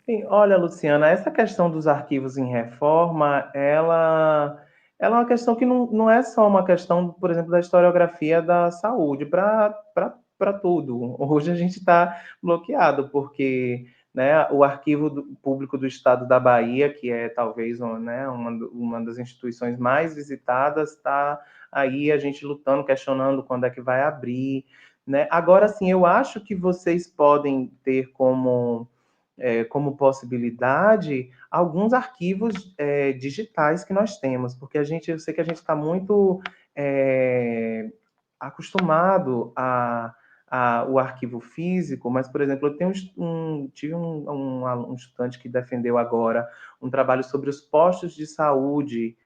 Sim, olha, Luciana, essa questão dos arquivos em reforma, ela é uma questão que não é só uma questão, por exemplo, da historiografia da saúde, para tudo. Hoje a gente está bloqueado, porque, né, o Arquivo Público do Estado da Bahia, que é talvez, né, uma das instituições mais visitadas, está aí a gente lutando, questionando quando é que vai abrir. Né? Agora, sim, eu acho que vocês podem ter como possibilidade alguns arquivos digitais que nós temos, porque eu sei que a gente está muito acostumado o arquivo físico, mas, por exemplo, eu tive um estudante que defendeu agora um trabalho sobre os postos de saúde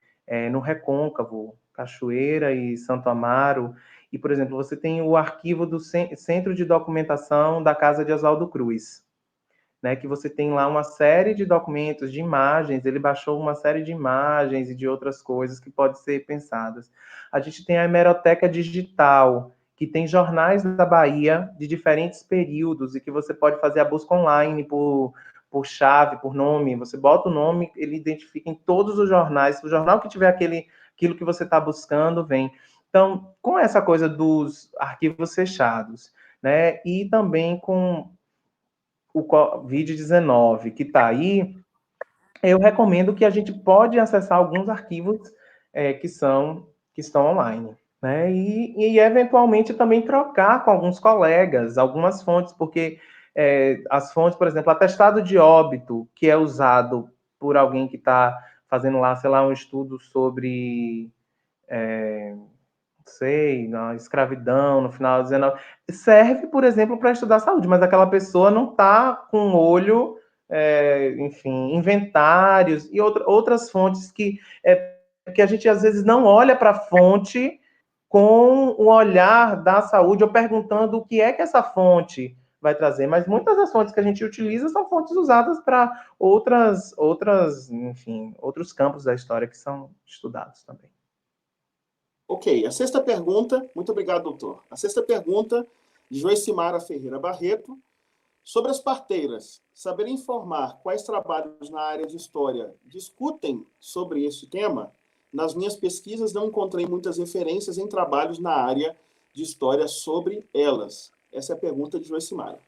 no Recôncavo, Cachoeira e Santo Amaro, e, por exemplo, você tem o arquivo do Centro de Documentação da Casa de Oswaldo Cruz, né, que você tem lá uma série de documentos, de imagens, ele baixou uma série de imagens e de outras coisas que podem ser pensadas. A gente tem a hemeroteca digital, que tem jornais da Bahia de diferentes períodos e que você pode fazer a busca online por chave, por nome. Você bota o nome, ele identifica em todos os jornais. Se o jornal que tiver aquilo que você está buscando, vem. Então, com essa coisa dos arquivos fechados, né, e também com o Covid-19 que está aí, eu recomendo que a gente pode acessar alguns arquivos que estão online, né? E eventualmente também trocar com alguns colegas, algumas fontes, porque as fontes, por exemplo, atestado de óbito, que é usado por alguém que está fazendo lá, sei lá, um estudo sobre sei, na escravidão, no final do 19, serve, por exemplo, para estudar saúde, mas aquela pessoa não está com o olho, enfim, inventários e outras fontes que a gente às vezes não olha para a fonte com o olhar da saúde ou perguntando o que é que essa fonte vai trazer, mas muitas das fontes que a gente utiliza são fontes usadas para enfim, outros campos da história que são estudados também. Ok, a sexta pergunta, muito obrigado, doutor. A sexta pergunta, de Joicimara Ferreira Barreto, sobre as parteiras. Saber informar quais trabalhos na área de história discutem sobre esse tema? Nas minhas pesquisas não encontrei muitas referências em trabalhos na área de história sobre elas. Essa é a pergunta de Joicimara.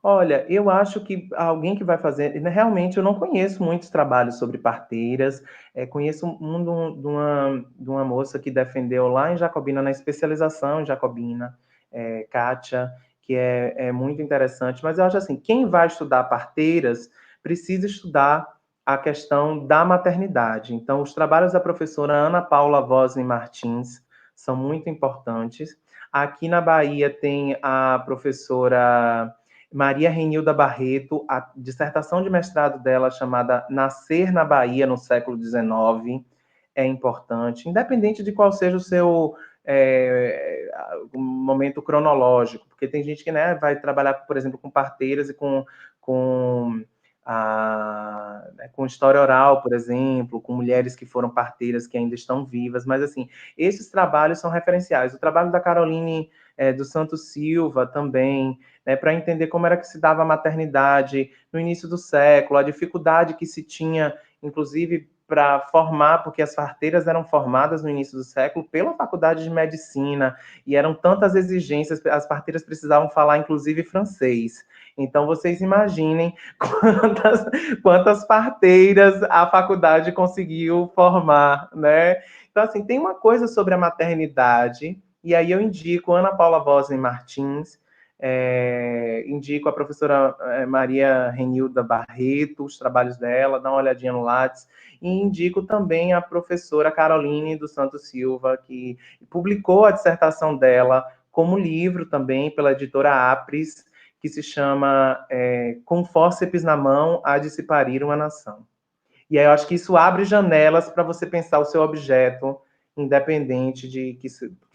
Olha, eu acho que alguém que vai fazer. Realmente, eu não conheço muitos trabalhos sobre parteiras. Conheço de uma moça que defendeu lá em Jacobina, na especialização em Jacobina, Kátia, que é muito interessante. Mas eu acho assim: quem vai estudar parteiras precisa estudar a questão da maternidade. Então, os trabalhos da professora Ana Paula Vosni Martins são muito importantes. Aqui na Bahia tem a professora Maria Renilda Barreto, a dissertação de mestrado dela, chamada Nascer na Bahia no século XIX, é importante, independente de qual seja o seu momento cronológico, porque tem gente que, né, vai trabalhar, por exemplo, com parteiras e com história oral, por exemplo, com mulheres que foram parteiras que ainda estão vivas, mas assim, esses trabalhos são referenciais. O trabalho da Caroline dos Santos Silva também, né, para entender como era que se dava a maternidade no início do século, a dificuldade que se tinha, inclusive, para formar, porque as parteiras eram formadas no início do século pela Faculdade de Medicina, e eram tantas exigências, as parteiras precisavam falar, inclusive, francês. Então, vocês imaginem quantas parteiras a faculdade conseguiu formar, né? Então, assim, tem uma coisa sobre a maternidade, e aí eu indico Ana Paula Vosni Martins, indico a professora Maria Renilda Barreto, os trabalhos dela, dá uma olhadinha no Lattes, e indico também a professora Caroline dos Santos Silva, que publicou a dissertação dela como livro também pela editora Apris, que se chama Com Fórceps na Mão, há de se parir uma nação. E aí eu acho que isso abre janelas para você pensar o seu objeto, independente de que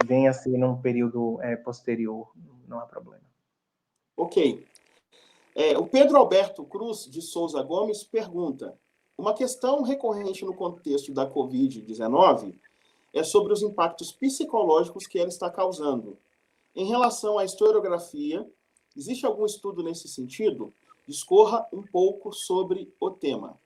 venha a ser num período posterior, não há problema. Ok. O Pedro Alberto Cruz de Souza Gomes pergunta: uma questão recorrente no contexto da Covid-19 é sobre os impactos psicológicos que ela está causando. Em relação à historiografia, existe algum estudo nesse sentido? Discorra um pouco sobre o tema.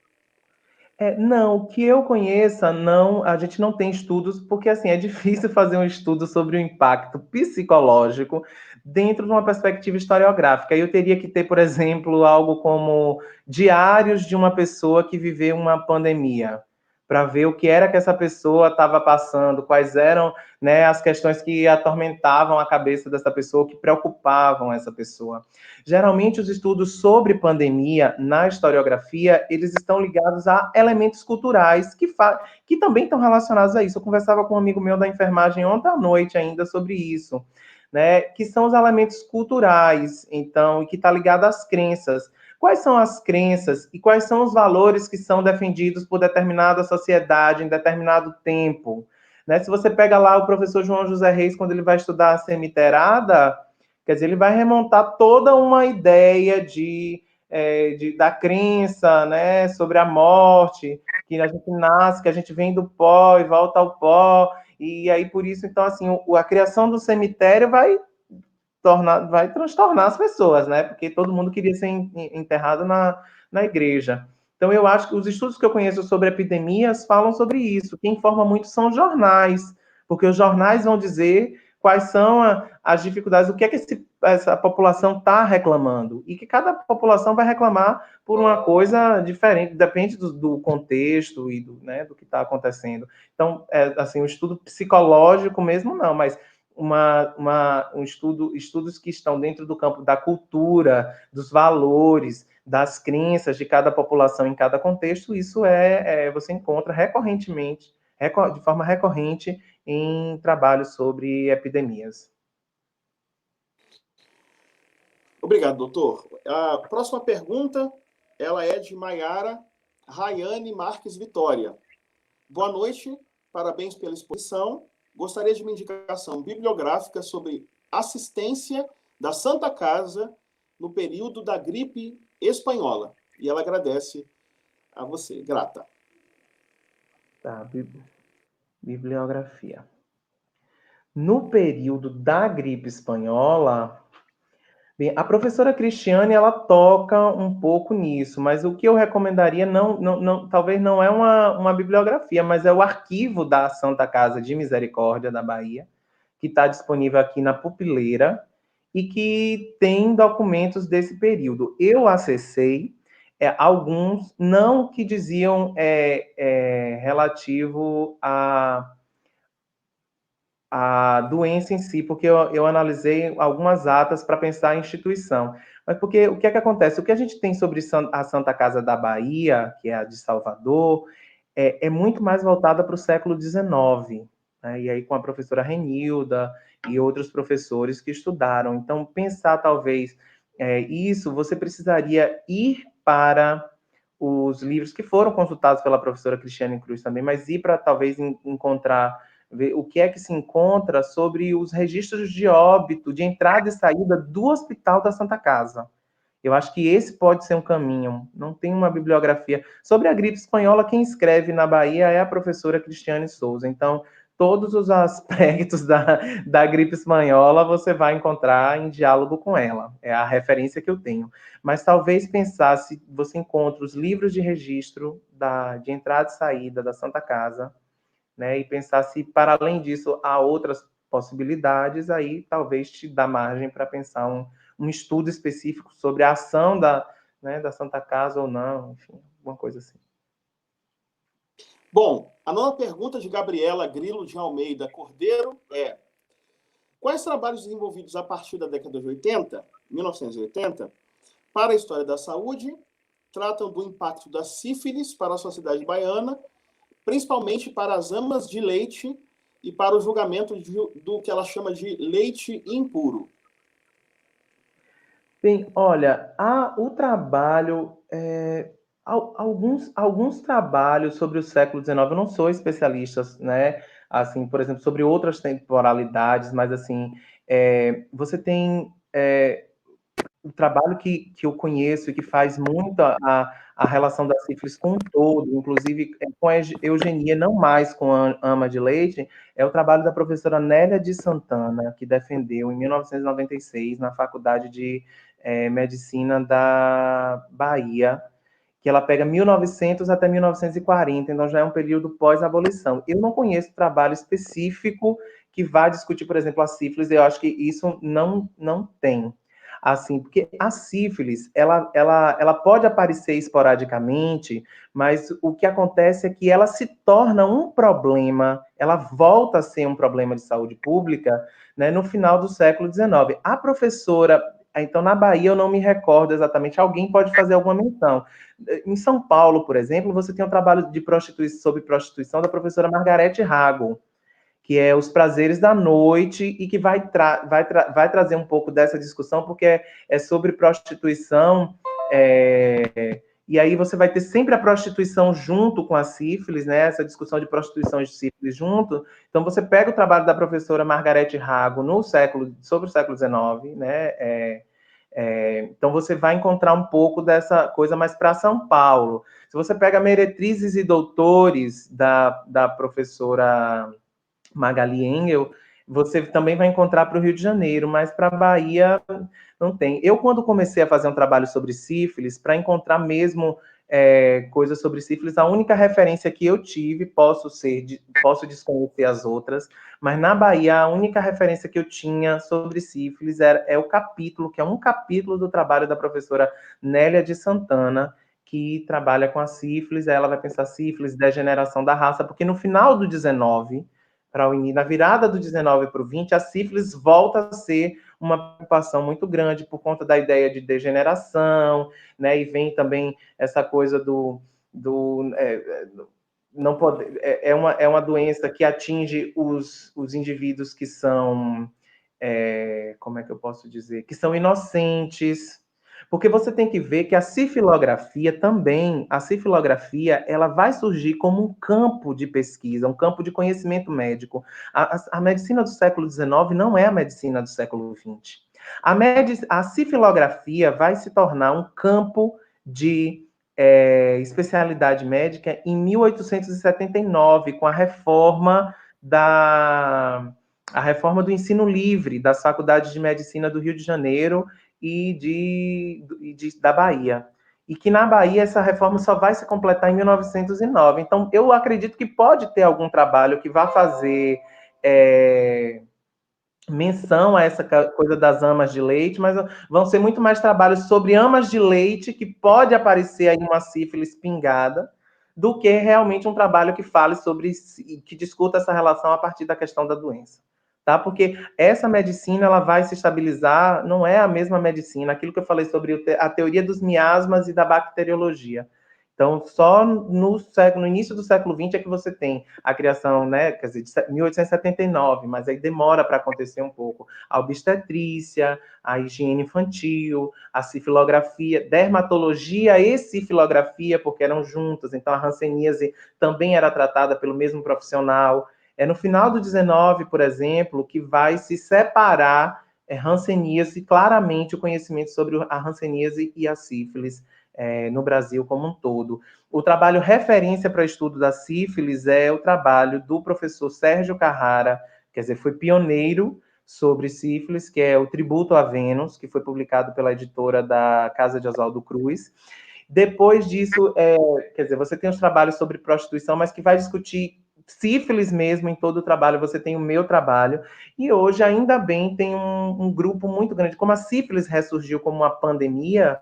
Não, que eu conheça, não, a gente não tem estudos, porque assim, é difícil fazer um estudo sobre o impacto psicológico dentro de uma perspectiva historiográfica. Eu teria que ter, por exemplo, algo como diários de uma pessoa que viveu uma pandemia, para ver o que era que essa pessoa estava passando, quais eram, né, as questões que atormentavam a cabeça dessa pessoa, que preocupavam essa pessoa. Geralmente, os estudos sobre pandemia na historiografia, eles estão ligados a elementos culturais que também estão relacionados a isso. Eu conversava com um amigo meu da enfermagem ontem à noite ainda sobre isso, né? Que são os elementos culturais, então, que está ligado às crenças. Quais são as crenças e quais são os valores que são defendidos por determinada sociedade em determinado tempo? Né? Se você pega lá o professor João José Reis, quando ele vai estudar a semiterada, quer dizer, ele vai remontar toda uma ideia da crença, né, sobre a morte, que a gente nasce, que a gente vem do pó e volta ao pó, e aí por isso, então, assim, a criação do cemitério vai transtornar as pessoas, né, porque todo mundo queria ser enterrado na igreja. Então, eu acho que os estudos que eu conheço sobre epidemias falam sobre isso. Quem informa muito são os jornais, porque os jornais vão dizer quais são as dificuldades, o que é que essa população está reclamando, e que cada população vai reclamar por uma coisa diferente, depende do contexto e do que está acontecendo. Então, assim, um estudo psicológico mesmo não, mas estudos que estão dentro do campo da cultura, dos valores, das crenças de cada população em cada contexto, isso você encontra recorrentemente, de forma recorrente, em trabalhos sobre epidemias. Obrigado, doutor. A próxima pergunta, ela é de Maiara Rayane Marques Vitória. Boa noite, parabéns pela exposição. Gostaria de uma indicação bibliográfica sobre assistência da Santa Casa no período da gripe espanhola. E ela agradece a você. Grata. Tá, bibliografia. No período da gripe espanhola, bem, a professora Cristiane, ela toca um pouco nisso, mas o que eu recomendaria talvez não é uma bibliografia, mas é o arquivo da Santa Casa de Misericórdia da Bahia, que está disponível aqui na Pupileira e que tem documentos desse período. Eu acessei alguns, não que diziam relativo a doença em si, porque eu analisei algumas atas para pensar a instituição. Mas porque o que é que acontece? O que a gente tem sobre a Santa Casa da Bahia, que é a de Salvador, é muito mais voltada para o século XIX, né? E aí com a professora Renilda e outros professores que estudaram. Então, pensar talvez isso, você precisaria ir para os livros que foram consultados pela professora Cristiane Cruz também, mas ir para talvez encontrar, ver o que é que se encontra sobre os registros de óbito, de entrada e saída do Hospital da Santa Casa. Eu acho que esse pode ser um caminho. Não tem uma bibliografia. Sobre a gripe espanhola, quem escreve na Bahia é a professora Cristiane Souza. Então, todos os aspectos da gripe espanhola você vai encontrar em diálogo com ela. É a referência que eu tenho. Mas talvez pensar se você encontra os livros de registro de entrada e saída da Santa Casa, né? E pensar se, para além disso, há outras possibilidades, aí talvez te dá margem para pensar um estudo específico sobre a ação da Santa Casa ou não, enfim, alguma coisa assim. Bom, a nova pergunta de Gabriela Grilo de Almeida Cordeiro é: quais trabalhos desenvolvidos a partir da década de 80, 1980, para a história da saúde tratam do impacto da sífilis para a sociedade baiana, principalmente para as amas de leite e para o julgamento do que ela chama de leite impuro? Bem, olha, o trabalho, alguns trabalhos sobre o século XIX, eu não sou especialista, né? Assim, por exemplo, sobre outras temporalidades, mas assim, você tem o trabalho que eu conheço e que faz muito a relação da sífilis com um todo, inclusive com a eugenia, não mais com a ama de leite, é o trabalho da professora Nélia de Santana, que defendeu em 1996 na Faculdade de Medicina da Bahia, que ela pega 1900 até 1940, então já é um período pós-abolição. Eu não conheço trabalho específico que vá discutir, por exemplo, a sífilis, eu acho que isso não tem. Assim, porque a sífilis, ela pode aparecer esporadicamente, mas o que acontece é que ela se torna um problema, ela volta a ser um problema de saúde pública, né, no final do século XIX. A professora, então, na Bahia, eu não me recordo exatamente, alguém pode fazer alguma menção. Em São Paulo, por exemplo, você tem um trabalho sobre prostituição da professora Margarete Rago, que é Os Prazeres da Noite, e que vai trazer um pouco dessa discussão, porque é sobre prostituição E aí você vai ter sempre a prostituição junto com a sífilis, né? Essa discussão de prostituição e sífilis junto. Então você pega o trabalho da professora Margarete Rago sobre o século XIX, né? Então você vai encontrar um pouco dessa coisa mais para São Paulo. Se você pega Meretrizes e Doutores da professora Magali Engel, você também vai encontrar para o Rio de Janeiro, mas para a Bahia não tem. Eu, quando comecei a fazer um trabalho sobre sífilis, para encontrar mesmo coisas sobre sífilis, a única referência que eu tive, posso desconhecer as outras, mas na Bahia, a única referência que eu tinha sobre sífilis é o capítulo, que é um capítulo do trabalho da professora Nélia de Santana, que trabalha com a sífilis, aí ela vai pensar sífilis, degeneração da raça, porque no final do 19, na virada do 19 para o 20, a sífilis volta a ser uma preocupação muito grande por conta da ideia de degeneração, né? E vem também essa coisa não pode, é uma doença que atinge os indivíduos que são, como é que eu posso dizer, que são inocentes, porque você tem que ver que a sifilografia, ela vai surgir como um campo de pesquisa, um campo de conhecimento médico. A medicina do século XIX não é a medicina do século XX. A sifilografia vai se tornar um campo de especialidade médica em 1879, com a reforma do ensino livre das faculdades de medicina do Rio de Janeiro da Bahia. E que na Bahia essa reforma só vai se completar em 1909. Então, eu acredito que pode ter algum trabalho que vá fazer menção a essa coisa das amas de leite, mas vão ser muito mais trabalhos sobre amas de leite, que pode aparecer aí uma sífilis pingada, do que realmente um trabalho que fale sobre, que discuta essa relação a partir da questão da doença. Tá? Porque essa medicina ela vai se estabilizar, não é a mesma medicina, aquilo que eu falei sobre a teoria dos miasmas e da bacteriologia. Então, só no início do século XX é que você tem a criação, né, quer dizer, de 1879, mas aí demora para acontecer um pouco. A obstetrícia, a higiene infantil, a sifilografia, dermatologia e sifilografia, porque eram juntas, então a hanseníase também era tratada pelo mesmo profissional. É no final do 19, por exemplo, que vai se separar hanseníase, claramente o conhecimento sobre a hanseníase e a sífilis, no Brasil como um todo. O trabalho referência para o estudo da sífilis é o trabalho do professor Sérgio Carrara, quer dizer, foi pioneiro sobre sífilis, que é o Tributo a Vênus, que foi publicado pela editora da Casa de Oswaldo Cruz. Depois disso, quer dizer, você tem os trabalhos sobre prostituição, mas que vai discutir sífilis mesmo em todo o trabalho. Você tem o meu trabalho, e hoje, ainda bem, tem um grupo muito grande. Como a sífilis ressurgiu como uma pandemia,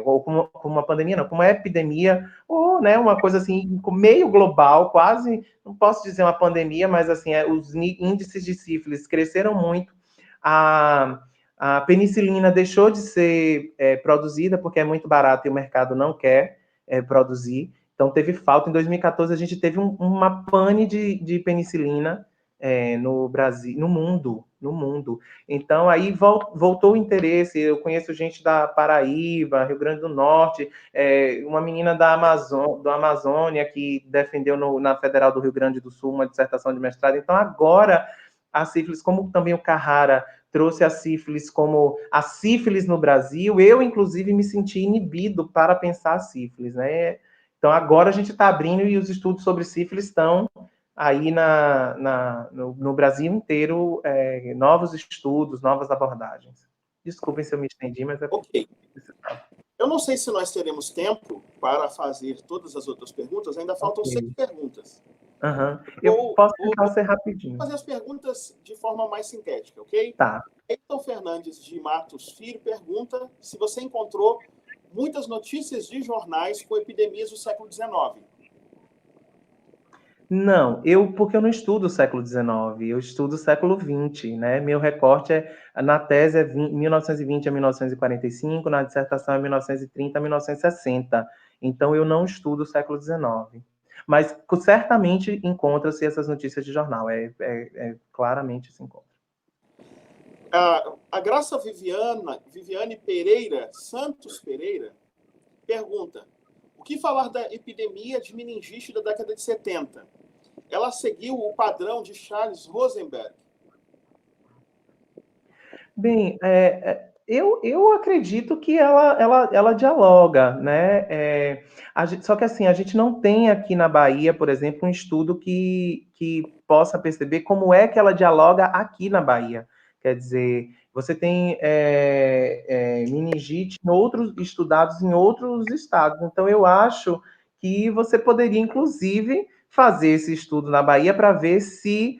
ou como uma pandemia, não, como uma epidemia, ou, né, uma coisa assim, meio global, quase, não posso dizer uma pandemia, mas assim, os índices de sífilis cresceram muito, a penicilina deixou de ser produzida porque é muito barata e o mercado não quer produzir, então teve falta. Em 2014 a gente teve uma pane de penicilina no Brasil, no mundo. Então, aí voltou o interesse. Eu conheço gente da Paraíba, Rio Grande do Norte, uma menina da Amazônia que defendeu na Federal do Rio Grande do Sul uma dissertação de mestrado. Então, agora, a sífilis, como também o Carrara trouxe a sífilis como a sífilis no Brasil, eu, inclusive, me senti inibido para pensar a sífilis, né? Então, agora a gente está abrindo e os estudos sobre sífilis estão aí no Brasil inteiro, novos estudos, novas abordagens. Desculpem se eu me estendi, mas é Ok. Eu não sei se nós teremos tempo para fazer todas as outras perguntas, ainda faltam 6 perguntas. Uhum. Eu posso tentar ser rapidinho. Vou fazer as perguntas de forma mais sintética, ok? Tá. Heitor Fernandes de Matos Filho pergunta se você encontrou muitas notícias de jornais com epidemias do século XIX. Não, porque eu não estudo o século XIX, eu estudo o século XX, né? Meu recorte na tese é 1920 a 1945, na dissertação é 1930 a 1960. Então, eu não estudo o século XIX. Mas certamente encontra-se essas notícias de jornal, claramente se encontra. A Graça Viviane Pereira, Santos Pereira, pergunta: o que falar da epidemia de meningite da década de 70? Ela seguiu o padrão de Charles Rosenberg? Bem, eu acredito que ela dialoga, né? Só que assim, a gente não tem aqui na Bahia, por exemplo, um estudo que possa perceber como é que ela dialoga aqui na Bahia. Quer dizer, você tem meningite em outros estudados em outros estados. Então, eu acho que você poderia, inclusive, fazer esse estudo na Bahia para ver se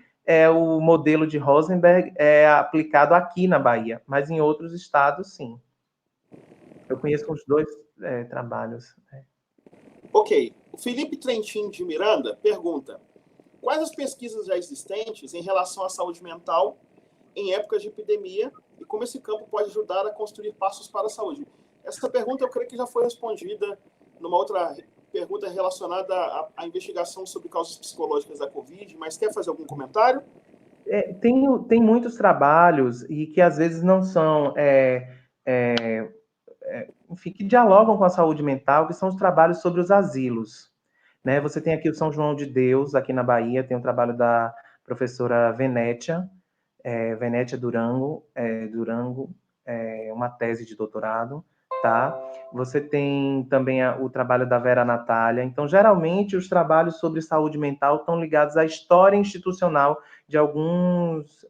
o modelo de Rosenberg é aplicado aqui na Bahia, mas em outros estados, sim. Eu conheço os dois trabalhos. Ok. O Felipe Trentin de Miranda pergunta: quais as pesquisas já existentes em relação à saúde mental em épocas de epidemia e como esse campo pode ajudar a construir passos para a saúde? Essa pergunta eu creio que já foi respondida numa outra pergunta relacionada à investigação sobre causas psicológicas da Covid, mas quer fazer algum comentário? Tem muitos trabalhos e que às vezes não são, enfim, que dialogam com a saúde mental, que são os trabalhos sobre os asilos. Né? Você tem aqui o São João de Deus, aqui na Bahia, tem um trabalho da professora Venétia Durango, uma tese de doutorado, tá? Você tem também o trabalho da Vera Natália. Então, geralmente, os trabalhos sobre saúde mental estão ligados à história institucional de alguns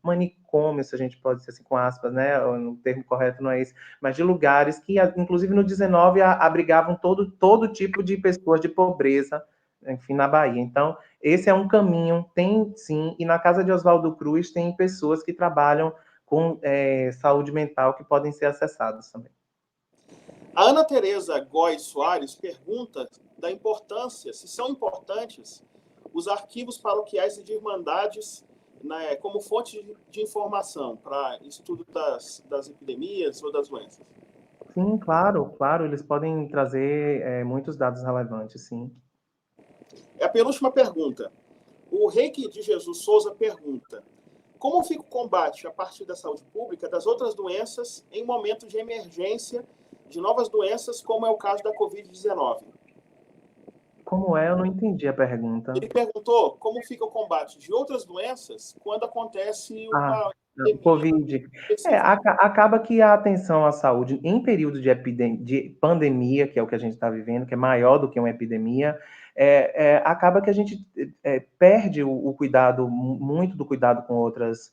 manicômios, se a gente pode dizer assim, com aspas, né? O termo correto não é esse, mas de lugares que, inclusive no 19, abrigavam todo tipo de pessoas de pobreza, enfim, na Bahia. Então, esse é um caminho, tem sim, e na Casa de Oswaldo Cruz tem pessoas que trabalham com saúde mental que podem ser acessadas também. A Ana Tereza Góes Soares pergunta da importância, se são importantes, os arquivos paroquiais e de irmandades, né, como fonte de informação para estudo das epidemias ou das doenças. Sim, claro, eles podem trazer muitos dados relevantes, sim. É a penúltima pergunta. O Reiki de Jesus Souza pergunta: como fica o combate a partir da saúde pública das outras doenças em momentos de emergência de novas doenças, como é o caso da Covid-19? Como é? Eu não entendi a pergunta. Ele perguntou como fica o combate de outras doenças quando acontece Ah, uma o epidemia Covid. específica. Acaba que a atenção à saúde em período de pandemia, que é o que a gente está vivendo, que é maior do que uma epidemia, acaba que a gente perde o cuidado, muito do cuidado com outras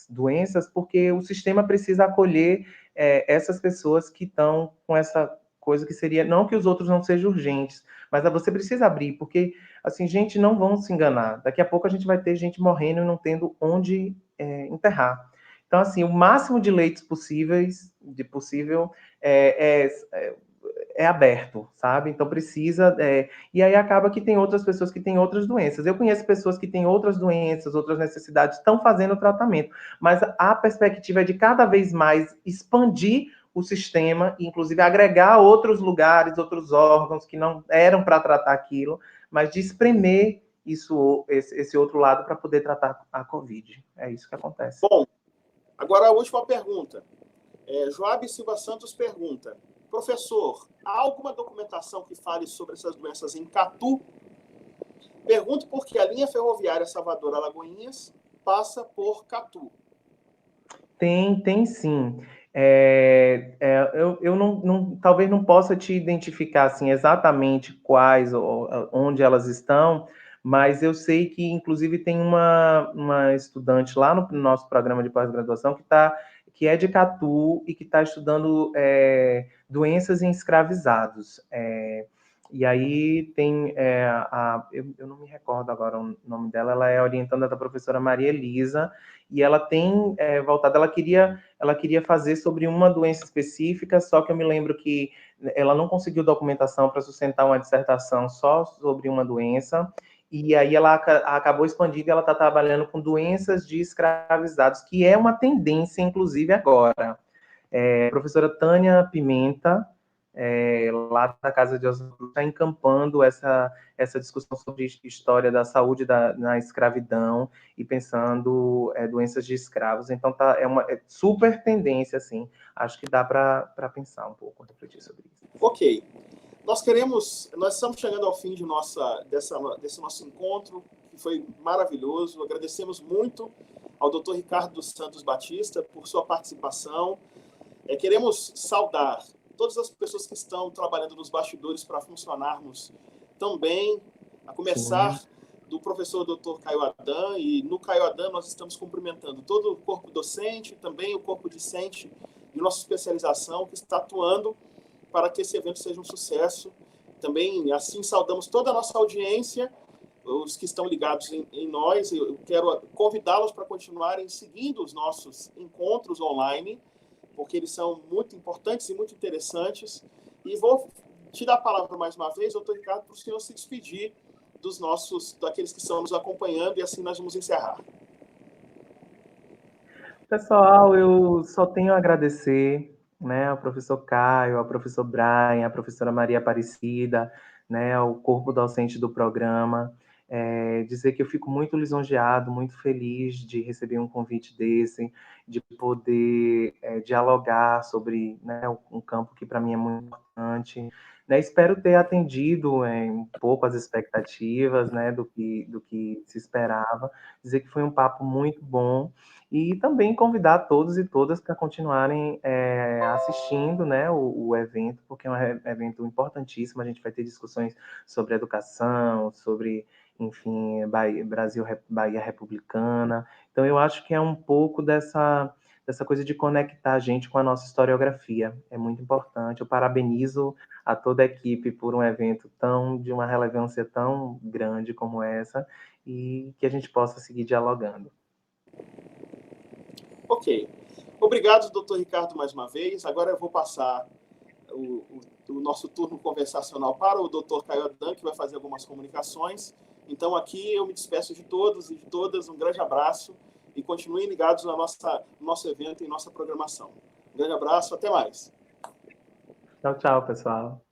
doenças, porque o sistema precisa acolher essas pessoas que estão com essa coisa que seria, não que os outros não sejam urgentes, mas você precisa abrir, porque assim, gente, não vão se enganar. Daqui a pouco a gente vai ter gente morrendo e não tendo onde enterrar. Então, assim, o máximo de leitos possível é aberto, sabe? Então precisa. E aí acaba que tem outras pessoas que têm outras doenças. Eu conheço pessoas que têm outras doenças, outras necessidades, estão fazendo o tratamento. Mas a perspectiva é de cada vez mais expandir o sistema, e inclusive agregar outros lugares, outros órgãos que não eram para tratar aquilo, mas de espremer esse outro lado para poder tratar a Covid. É isso que acontece. Bom, agora a última pergunta. Joab Silva Santos pergunta: professor, há alguma documentação que fale sobre essas doenças em Catu? Pergunto porque a linha ferroviária Salvador-Alagoinhas passa por Catu. Tem sim. Eu talvez não possa te identificar assim, exatamente quais ou onde elas estão, mas eu sei que, inclusive, tem uma estudante lá no nosso programa de pós-graduação que é de Catu e que está estudando doenças em escravizados. E aí tem eu não me recordo agora o nome dela, ela é orientanda da professora Maria Elisa, e ela tem voltado, ela queria fazer sobre uma doença específica, só que eu me lembro que ela não conseguiu documentação para sustentar uma dissertação só sobre uma doença, e aí ela acabou expandindo e ela está trabalhando com doenças de escravizados, que é uma tendência, inclusive, agora. A professora Tânia Pimenta, lá da Casa de Oswaldo, está encampando essa discussão sobre história da saúde na escravidão e pensando doenças de escravos. Então, é uma super tendência, assim. Acho que dá para pensar um pouco, refletir sobre isso. Ok. Nós estamos chegando ao fim desse nosso encontro, que foi maravilhoso. Agradecemos muito ao Dr. Ricardo dos Santos Batista por sua participação. Queremos saudar todas as pessoas que estão trabalhando nos bastidores para funcionarmos tão bem, a começar do professor Dr. Caio Adam, e no Caio Adam nós estamos cumprimentando todo o corpo docente, também o corpo discente de nossa especialização, que está atuando para que esse evento seja um sucesso. Também, assim, saudamos toda a nossa audiência, os que estão ligados em nós. Eu quero convidá-los para continuarem seguindo os nossos encontros online, porque eles são muito importantes e muito interessantes. E vou te dar a palavra mais uma vez, doutor Ricardo, para o senhor se despedir daqueles que estão nos acompanhando, e assim nós vamos encerrar. Pessoal, eu só tenho a agradecer, né, ao professor Caio, ao professor Brian, à professora Maria Aparecida, né, ao corpo docente do programa, dizer que eu fico muito lisonjeado, muito feliz de receber um convite desse, de poder dialogar sobre, né, um campo que para mim é muito importante. Né, espero ter atendido um pouco as expectativas, né, do que se esperava, dizer que foi um papo muito bom, e também convidar todos e todas para continuarem assistindo, né, o evento, porque é um evento importantíssimo. A gente vai ter discussões sobre educação, sobre, enfim, Bahia Republicana. Então, eu acho que é um pouco dessa coisa de conectar a gente com a nossa historiografia. É muito importante. Eu parabenizo a toda a equipe por um evento de uma relevância tão grande como essa, e que a gente possa seguir dialogando. Ok. Obrigado, doutor Ricardo, mais uma vez. Agora eu vou passar o nosso turno conversacional para o doutor Caio Adam, que vai fazer algumas comunicações. Então, aqui eu me despeço de todos e de todas. Um grande abraço e continuem ligados no nosso evento e nossa programação. Um grande abraço, até mais. Tchau, tchau, pessoal.